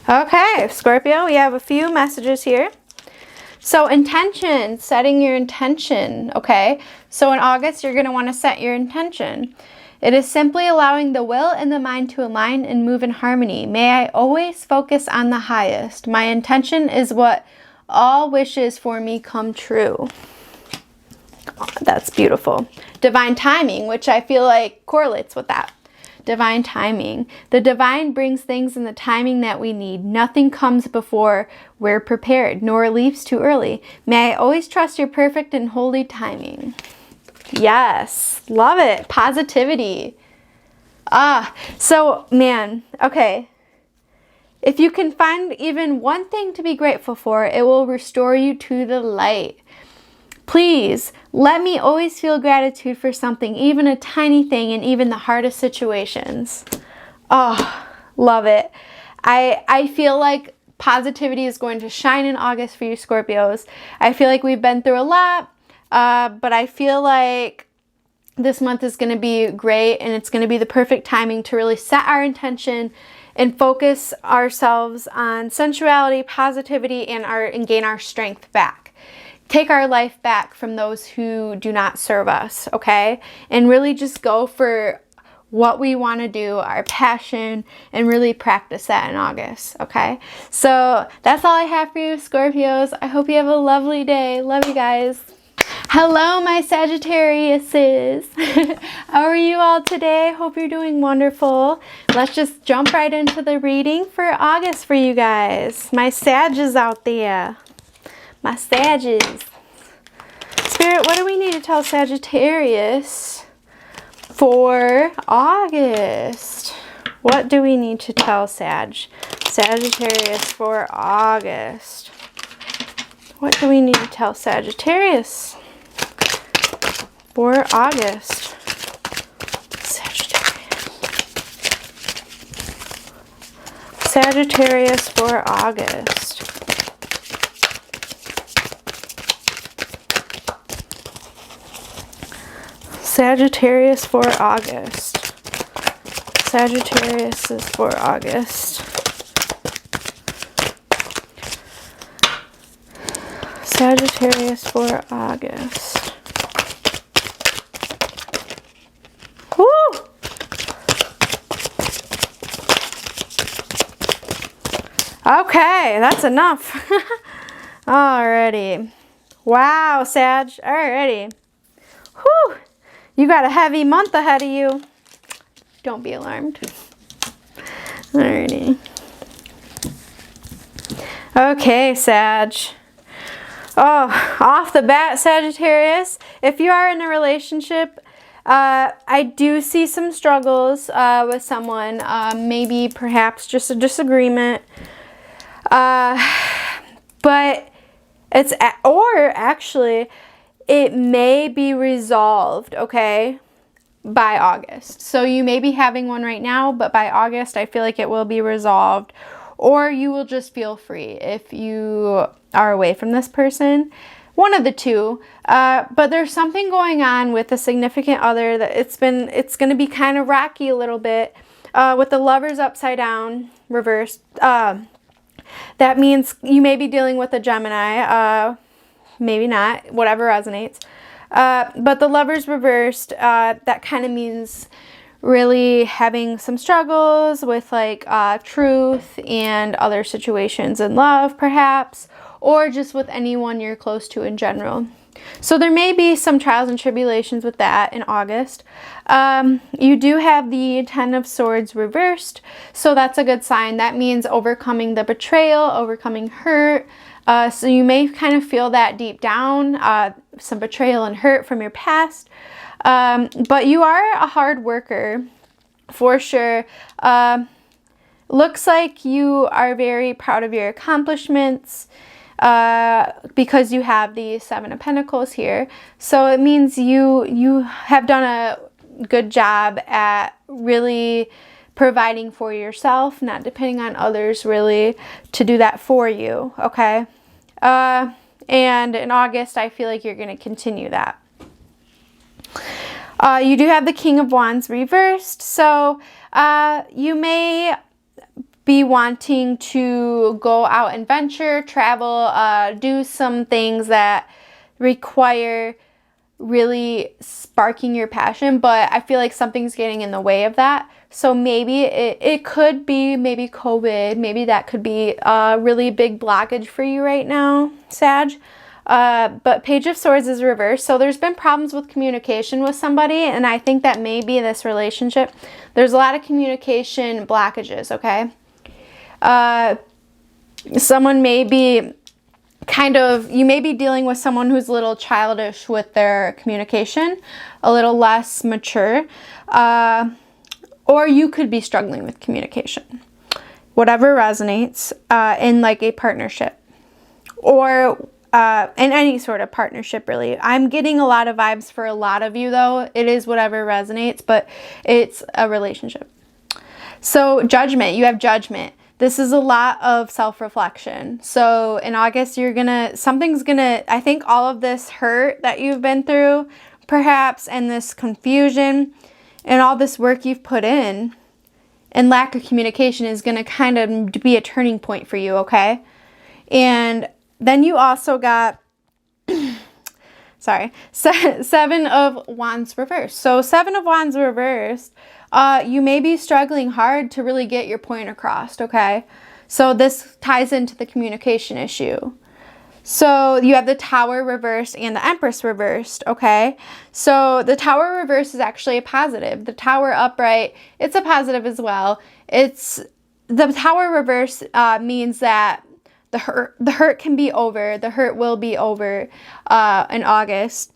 Okay, Scorpio, we have a few messages here. So intention, setting your intention, okay? So in August, you're going to want to set your intention. It is simply allowing the will and the mind to align and move in harmony. May I always focus on the highest. My intention is what all wishes for me come true. That's beautiful. Divine timing, which I feel like correlates with that. Divine timing. The divine brings things in the timing that we need. Nothing comes before we're prepared, nor leaves too early. May I always trust your perfect and holy timing. Yes, love it. Positivity. So man, okay. If you can find even one thing to be grateful for, it will restore you to the light. Please, let me always feel gratitude for something, even a tiny thing, in even the hardest situations. Oh, love it. I feel like positivity is going to shine in August for you Scorpios. I feel like we've been through a lot, but I feel like this month is going to be great, and it's going to be the perfect timing to really set our intention and focus ourselves on sensuality, positivity, and gain our strength back. Take our life back from those who do not serve us, okay? And really just go for what we want to do, our passion, and really practice that in August, okay? So that's all I have for you, Scorpios. I hope you have a lovely day. Love you guys. Hello, my Sagittariuses. How are you all today? Hope you're doing wonderful. Let's just jump right into the reading for August for you guys. My Sages out there. My Sages. Spirit, what do we need to tell Sagittarius for August? What do we need to tell Sagittarius for August? What do we need to tell Sagittarius for August? Sagittarius for August. Sagittarius for August. Sagittarius is for August. Sagittarius for August. Woo! Okay, that's enough. Alrighty. Wow, Sag. Alrighty. Whew. You got a heavy month ahead of you. Don't be alarmed. Alrighty. Okay, Sag. Oh, off the bat, Sagittarius, if you are in a relationship, I do see some struggles with someone. Maybe perhaps just a disagreement. But it's, or actually, it may be resolved, okay, by August. So you may be having one right now, but by August, I feel like it will be resolved. Or you will just feel free if you are away from this person. One of the two. But there's something going on with a significant other that it's going to be kind of rocky a little bit. with the Lovers upside down, reversed, that means you may be dealing with a Gemini, maybe not, whatever resonates. But the Lovers reversed, that kind of means really having some struggles with like truth and other situations in love perhaps, or just with anyone you're close to in general. So there may be some trials and tribulations with that in August. You do have the Ten of Swords reversed, so that's a good sign. That means overcoming the betrayal, overcoming hurt. So you may kind of feel that deep down, some betrayal and hurt from your past. But you are a hard worker for sure. Looks like you are very proud of your accomplishments, because you have the Seven of Pentacles here. So it means you have done a good job at really providing for yourself, not depending on others really to do that for you, okay? And in August, I feel like you're going to continue that. You do have the King of Wands reversed, so you may be wanting to go out and venture, travel, do some things that require really sparking your passion, but I feel like something's getting in the way of that. So maybe it could be maybe COVID, maybe that could be a really big blockage for you right now, Sag. But Page of Swords is reversed, so there's been problems with communication with somebody, and I think that may be this relationship. There's a lot of communication blockages, okay? Someone may be you may be dealing with someone who's a little childish with their communication, a little less mature, or you could be struggling with communication. Whatever resonates in like a partnership, or in any sort of partnership really. I'm getting a lot of vibes for a lot of you though. It is whatever resonates, but it's a relationship. So Judgment, you have Judgment. This is a lot of self-reflection. So in August, I think all of this hurt that you've been through, perhaps, and this confusion, and all this work you've put in, and lack of communication is going to kind of be a turning point for you, okay? And then you also got, Seven of Wands reversed. So Seven of Wands reversed, you may be struggling hard to really get your point across, okay? So this ties into the communication issue. So you have the Tower reversed and the Empress reversed, okay? So the Tower reversed is actually a positive. The Tower upright, it's a positive as well. The Tower reverse means that the hurt can be over. The hurt will be over in August.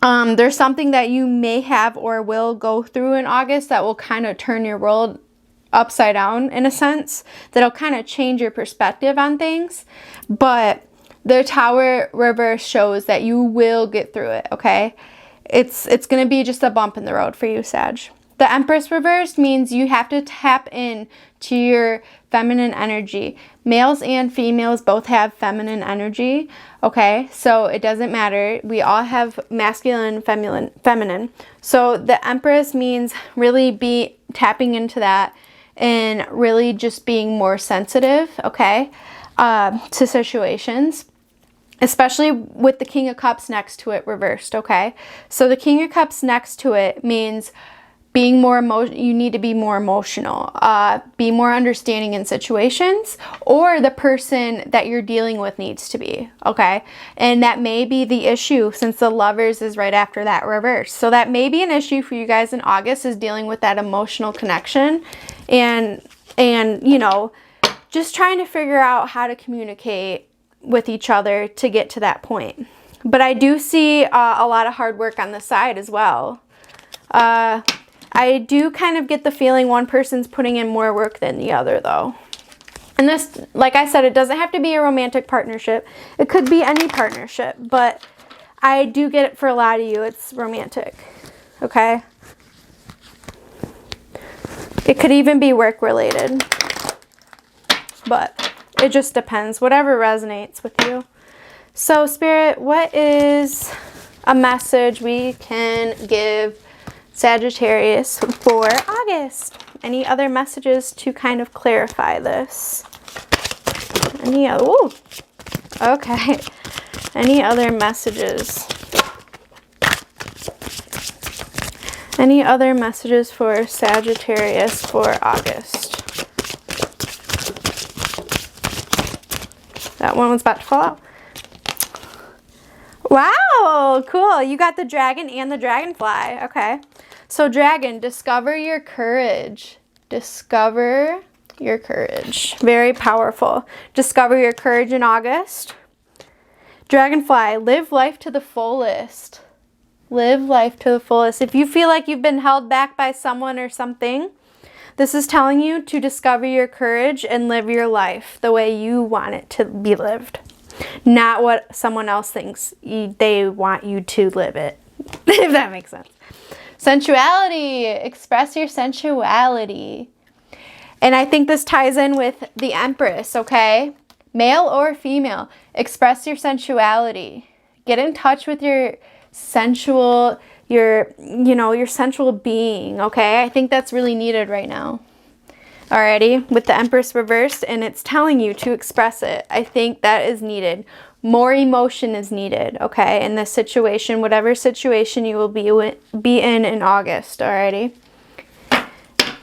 There's something that you may have or will go through in August that will kind of turn your world upside down in a sense. That'll kind of change your perspective on things. But the Tower reverse shows that you will get through it, okay? It's going to be just a bump in the road for you, Sag. The Empress reverse means you have to tap in to your feminine energy. Males and females both have feminine energy, okay? So it doesn't matter. We all have masculine and feminine. So the Empress means really tapping into that and really just being more sensitive, okay, to situations. Especially with the King of Cups next to it reversed, okay? So the King of Cups next to it means being more you need to be more emotional, be more understanding in situations, or the person that you're dealing with needs to be, okay? And that may be the issue since the Lovers is right after that reverse. So that may be an issue for you guys in August, is dealing with that emotional connection and you know, just trying to figure out how to communicate with each other to get to that point. But I do see a lot of hard work on the side as well. I do kind of get the feeling one person's putting in more work than the other though. And this, like I said, it doesn't have to be a romantic partnership. It could be any partnership, but I do get it for a lot of you. It's romantic, okay? It could even be work related, but it just depends, whatever resonates with you. So Spirit, what is a message we can give Sagittarius for August? Any other messages to kind of clarify this? Any other, ooh, okay. Any other messages? Any other messages for Sagittarius for August? That one was about to fall out. Wow, cool. You got the dragon and the dragonfly. Okay. So dragon, discover your courage. Discover your courage. Very powerful. Discover your courage in August. Dragonfly, live life to the fullest. Live life to the fullest. If you feel like you've been held back by someone or something, this is telling you to discover your courage and live your life the way you want it to be lived. Not what someone else thinks they want you to live it. If that makes sense. Sensuality. Express your sensuality. And I think this ties in with the Empress, okay? Male or female, express your sensuality. Get in touch with your sensual, your sensual being, okay? I think that's really needed right now. Alrighty, with the Empress reversed, and it's telling you to express it. I think that is needed. More emotion is needed, okay? In this situation, whatever situation you will be in August, alrighty?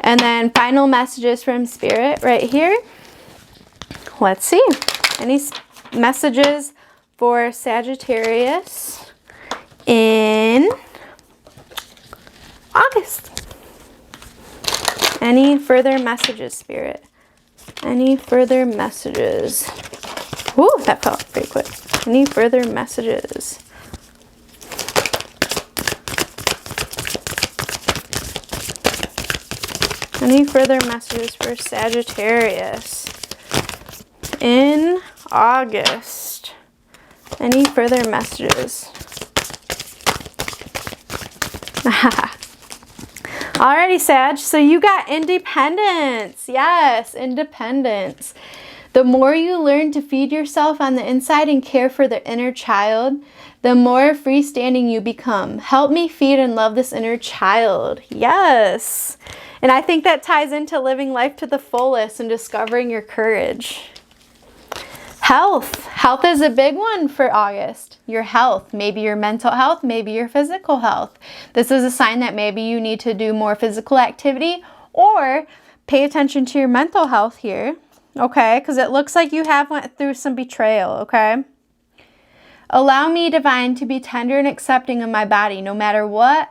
And then final messages from Spirit right here. Let's see. Any messages for Sagittarius in August? Any further messages, Spirit? Any further messages? Ooh, that fell pretty quick. Any further messages? Any further messages for Sagittarius in August? Any further messages? Alrighty, Sag, so you got independence. Yes, independence. The more you learn to feed yourself on the inside and care for the inner child, the more freestanding you become. Help me feed and love this inner child. Yes. And I think that ties into living life to the fullest and discovering your courage. Health. Health is a big one for August. Your health, maybe your mental health, maybe your physical health. This is a sign that maybe you need to do more physical activity or pay attention to your mental health here, okay? Because it looks like you have went through some betrayal, okay? Allow me, divine, to be tender and accepting of my body, no matter what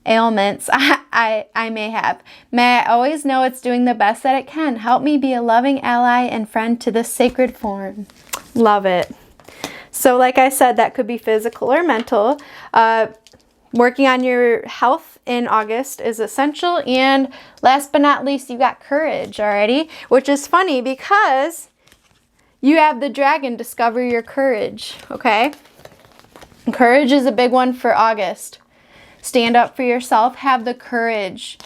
ailments I may have. May I always know it's doing the best that it can. Help me be a loving ally and friend to this sacred form. Love it. So like I said, that could be physical or mental. Working on your health in August is essential. And last but not least, you got courage already, which is funny because you have the dragon, discover your courage, okay? Courage is a big one for August. Stand up for yourself. Have the courage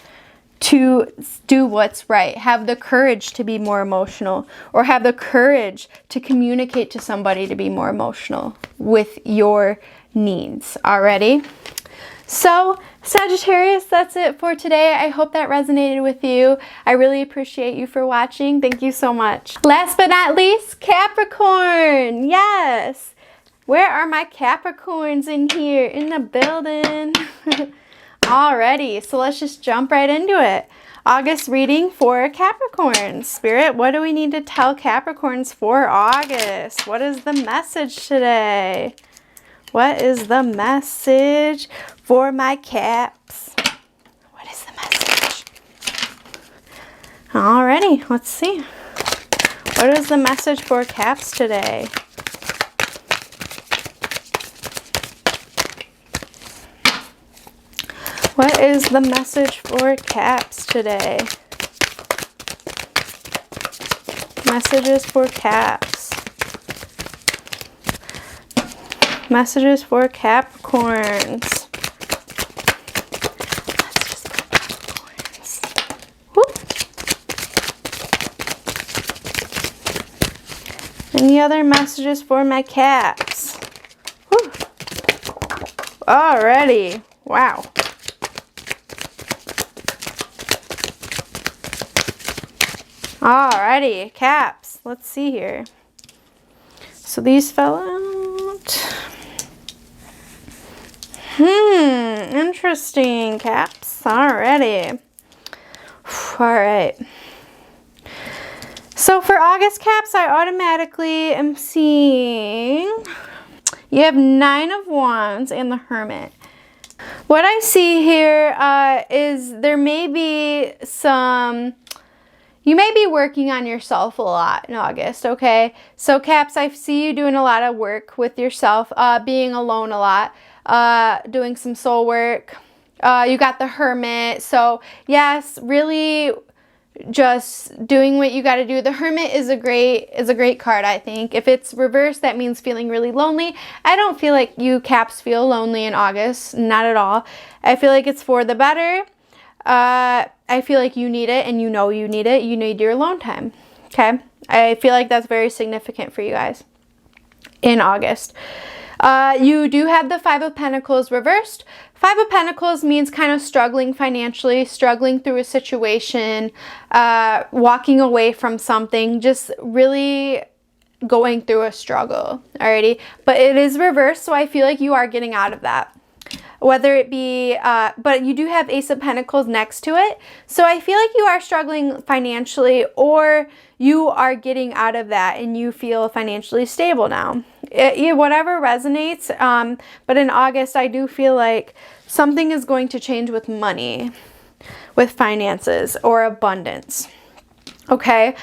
to do what's right. Have the courage to be more emotional, or have the courage to communicate to somebody to be more emotional with your needs. Already. So Sagittarius, that's it for today. I hope that resonated with you. I really appreciate you for watching. Thank you so much. Last but not least, Capricorn. Yes. Where are my Capricorns in here? In the building. Alrighty, so let's just jump right into it. August reading for Capricorns. Spirit, what do we need to tell Capricorns for August? What is the message today? What is the message for my Caps? What is the message? Alrighty, let's see. What is the message for Caps today? What is the message for Caps today? Messages for Caps. Messages for Capricorns. Messages for Capricorns. Woo. Any other messages for my Caps? Woo. Alrighty. Wow. Alrighty, Caps. Let's see here. So these fell out. Interesting, Caps. Alrighty. Alright. So for August, Caps, I automatically am seeing you have 9 of Wands and the Hermit. What I see here is there may be some, you may be working on yourself a lot in August, okay? So Caps, I see you doing a lot of work with yourself, being alone a lot, doing some soul work. You got the Hermit. So yes, really just doing what you got to do. The Hermit is a great card, I think. If it's reversed, that means feeling really lonely. I don't feel like you, Caps, feel lonely in August. Not at all. I feel like it's for the better. I feel like you need it, and you know you need it. You need your alone time. Okay? I feel like that's very significant for you guys in August. You do have the 5 of Pentacles reversed. 5 of Pentacles means kind of struggling financially, struggling through a situation, walking away from something, just really going through a struggle, alrighty? But it is reversed, so I feel like you are getting out of that. Whether it be, but you do have Ace of Pentacles next to it. So I feel like you are struggling financially, or you are getting out of that and you feel financially stable now. Whatever resonates. But in August, I do feel like something is going to change with money, with finances or abundance. Okay.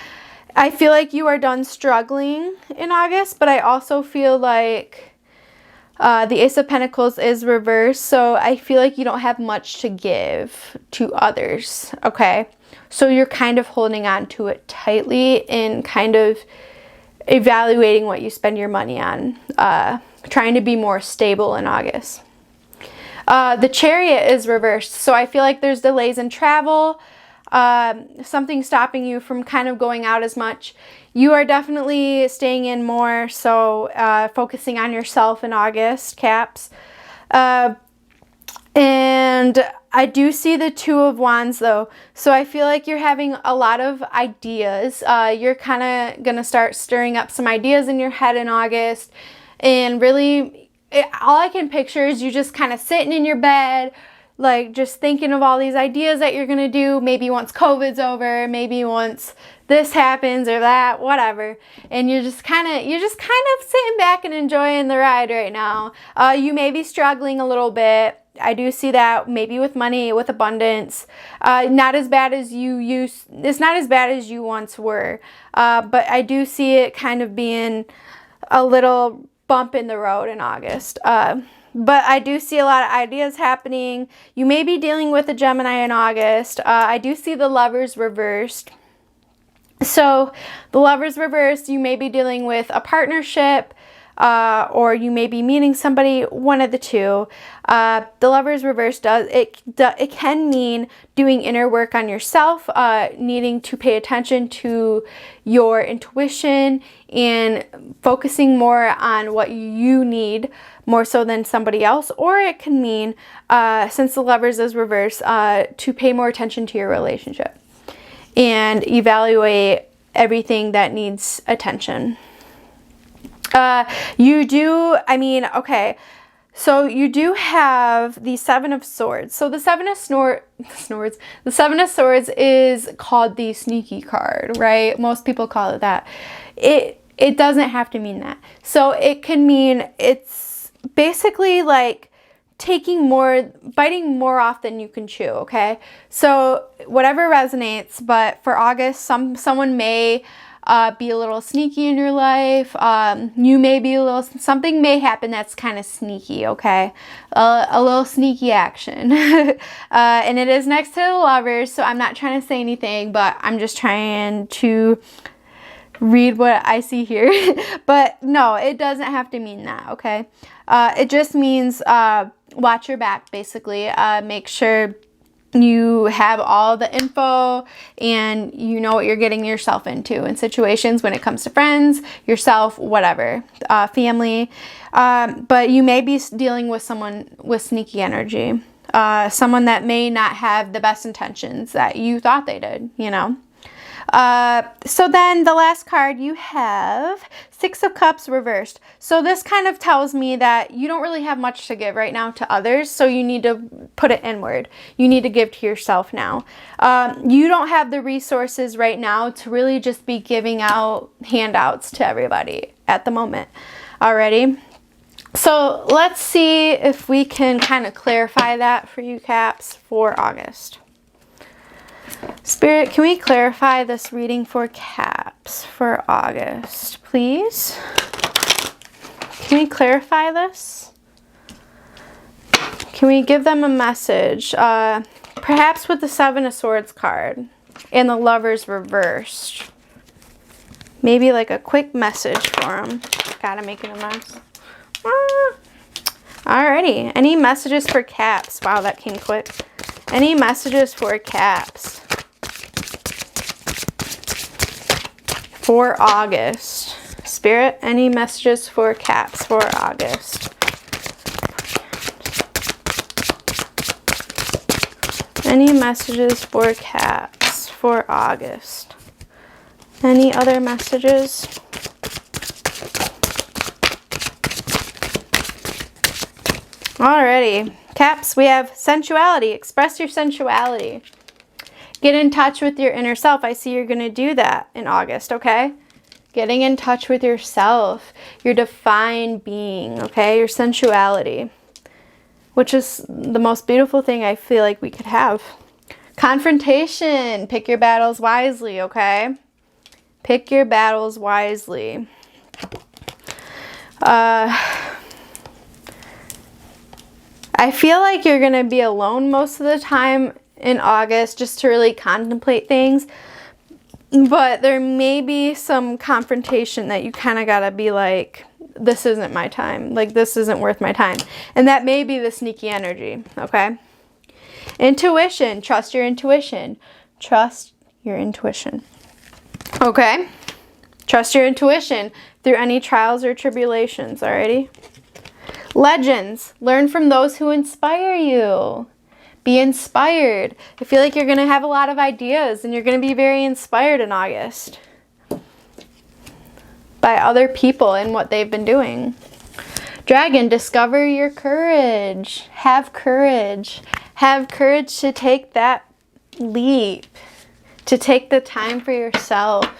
I feel like you are done struggling in August, but I also feel like the Ace of Pentacles is reversed, so I feel like you don't have much to give to others, okay? So you're kind of holding on to it tightly and kind of evaluating what you spend your money on, trying to be more stable in August. The Chariot is reversed, so I feel like there's delays in travel, something stopping you from kind of going out as much. You are definitely staying in more, so focusing on yourself in August, Caps. And I do see the 2 of Wands though, so I feel like you're having a lot of ideas. You're kind of going to start stirring up some ideas in your head in August, and really all I can picture is you just kind of sitting in your bed, like just thinking of all these ideas that you're going to do, maybe once COVID's over, maybe once this happens or that, whatever. And you're just kind of sitting back and enjoying the ride right now. You may be struggling a little bit. I do see that, maybe with money, with abundance. Not as bad as it's not as bad as you once were. But I do see it kind of being a little bump in the road in August. But I do see a lot of ideas happening. You may be dealing with a Gemini in August. I do see the Lovers reversed. So the Lovers reversed, you may be dealing with a partnership, or you may be meeting somebody, one of the two. The Lovers reversed it can mean doing inner work on yourself, needing to pay attention to your intuition and focusing more on what you need more so than somebody else. Or it can mean, since the Lovers is reversed, to pay more attention to your relationship and evaluate everything that needs attention. You do have the 7 of Swords. So the 7 of the 7 of Swords is called the sneaky card, right? Most people call it that. It doesn't have to mean that. So it can mean it's basically like biting more off than you can chew, okay? So whatever resonates, but for August, someone may be a little sneaky in your life. You may be something may happen that's kind of sneaky, okay? A little sneaky action. And it is next to the Lovers, so I'm not trying to say anything, but I'm just trying to read what I see here. But no, it doesn't have to mean that, okay? It just means watch your back, basically. Make sure you have all the info and you know what you're getting yourself into in situations when it comes to friends, yourself, whatever, family. But you may be dealing with someone with sneaky energy, someone that may not have the best intentions that you thought they did, you know. So then the last card you have Six of Cups reversed. So this kind of tells me that you don't really have much to give right now to others. So you need to put it inward. You need to give to yourself now. You don't have the resources right now to really just be giving out handouts to everybody at the moment. Alrighty. So let's see if we can kind of clarify that for you, Caps, for August. Spirit, can we clarify this reading for Caps for August, please? Can we clarify this? Can we give them a message? Perhaps with the Seven of Swords card and the Lovers reversed. Maybe like a quick message for them. God, I'm making a mess. Alrighty. Any messages for Caps? Wow, that came quick. Any messages for Caps for August? Spirit, any messages for Caps for August? Any messages for Caps for August? Any other messages? Alrighty. Caps, we have sensuality. Express your sensuality. Get in touch with your inner self. I see you're going to do that in August, okay? Getting in touch with yourself, your divine being, okay? Your sensuality, which is the most beautiful thing I feel like we could have. Confrontation. Pick your battles wisely, okay? Pick your battles wisely. I feel like you're going to be alone most of the time in August just to really contemplate things. But there may be some confrontation that you kind of got to be like, this isn't my time. Like, this isn't worth my time. And that may be the sneaky energy, okay? Intuition. Trust your intuition. Trust your intuition. Okay? Trust your intuition through any trials or tribulations, alrighty? Legends. Learn from those who inspire you. Be inspired. I feel like you're going to have a lot of ideas and you're going to be very inspired in August by other people and what they've been doing. Dragon. Discover your courage. Have courage. Have courage to take that leap. To take the time for yourself.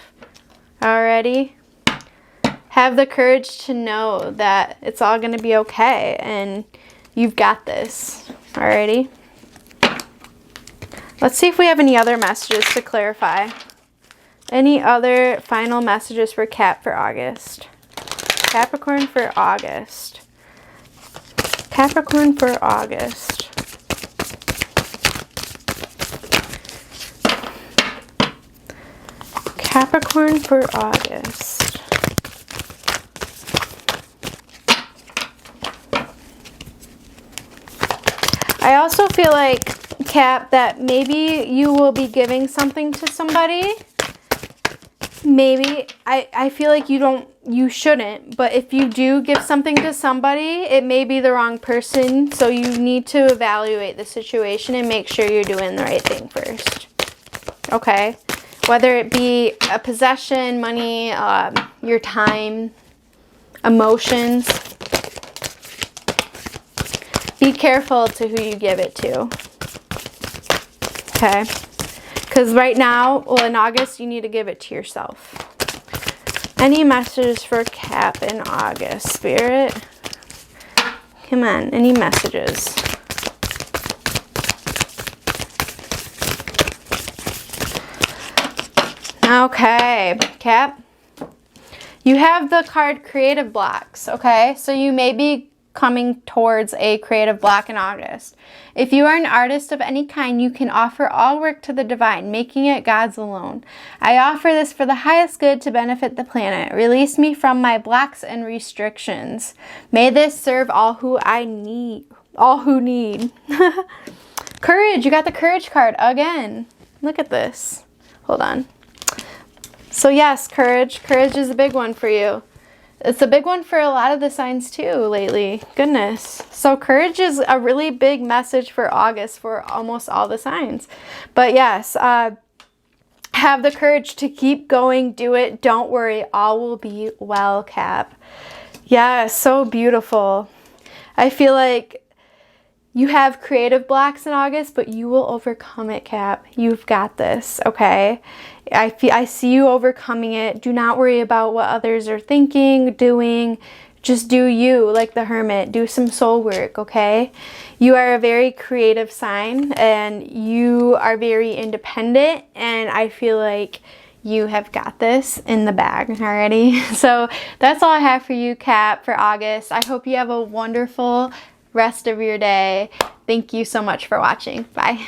Alrighty? Have the courage to know that it's all going to be okay and you've got this. Alrighty? Let's see if we have any other messages to clarify. Any other final messages for Cap for August? Capricorn for August. Capricorn for August. Capricorn for August. I also feel like, Cap, that maybe you will be giving something to somebody. Maybe. I feel like you shouldn't, but if you do give something to somebody, it may be the wrong person, so you need to evaluate the situation and make sure you're doing the right thing first. Okay? Whether it be a possession, money, your time, emotions. Be careful to who you give it to. Okay? Because right now, well, in August, you need to give it to yourself. Any messages for Cap in August, Spirit? Come on, any messages? Okay, Cap. You have the card creative blocks, okay? So you may be coming towards a creative block in August. If you are an artist of any kind, you can offer all work to the divine, making it God's alone. I offer this for the highest good to benefit the planet. Release me from my blocks and restrictions. May this serve all who need. Courage. You got the courage card again. Look at this. Hold on. So yes, courage. Courage is a big one for you. It's a big one for a lot of the signs too lately. Goodness. So courage is a really big message for August for almost all the signs. But yes, Have the courage to keep going. Do it. Don't worry. All will be well, Cap. Yeah, so beautiful. I feel like you have creative blocks in August, but you will overcome it, Cap. You've got this, okay? I see you overcoming it. Do not worry about what others are thinking, doing. Just do you, like the Hermit. Do some soul work, okay? You are a very creative sign, and you are very independent, and I feel like you have got this in the bag already. So that's all I have for you, Cap, for August. I hope you have a wonderful rest of your day. Thank you so much for watching. Bye.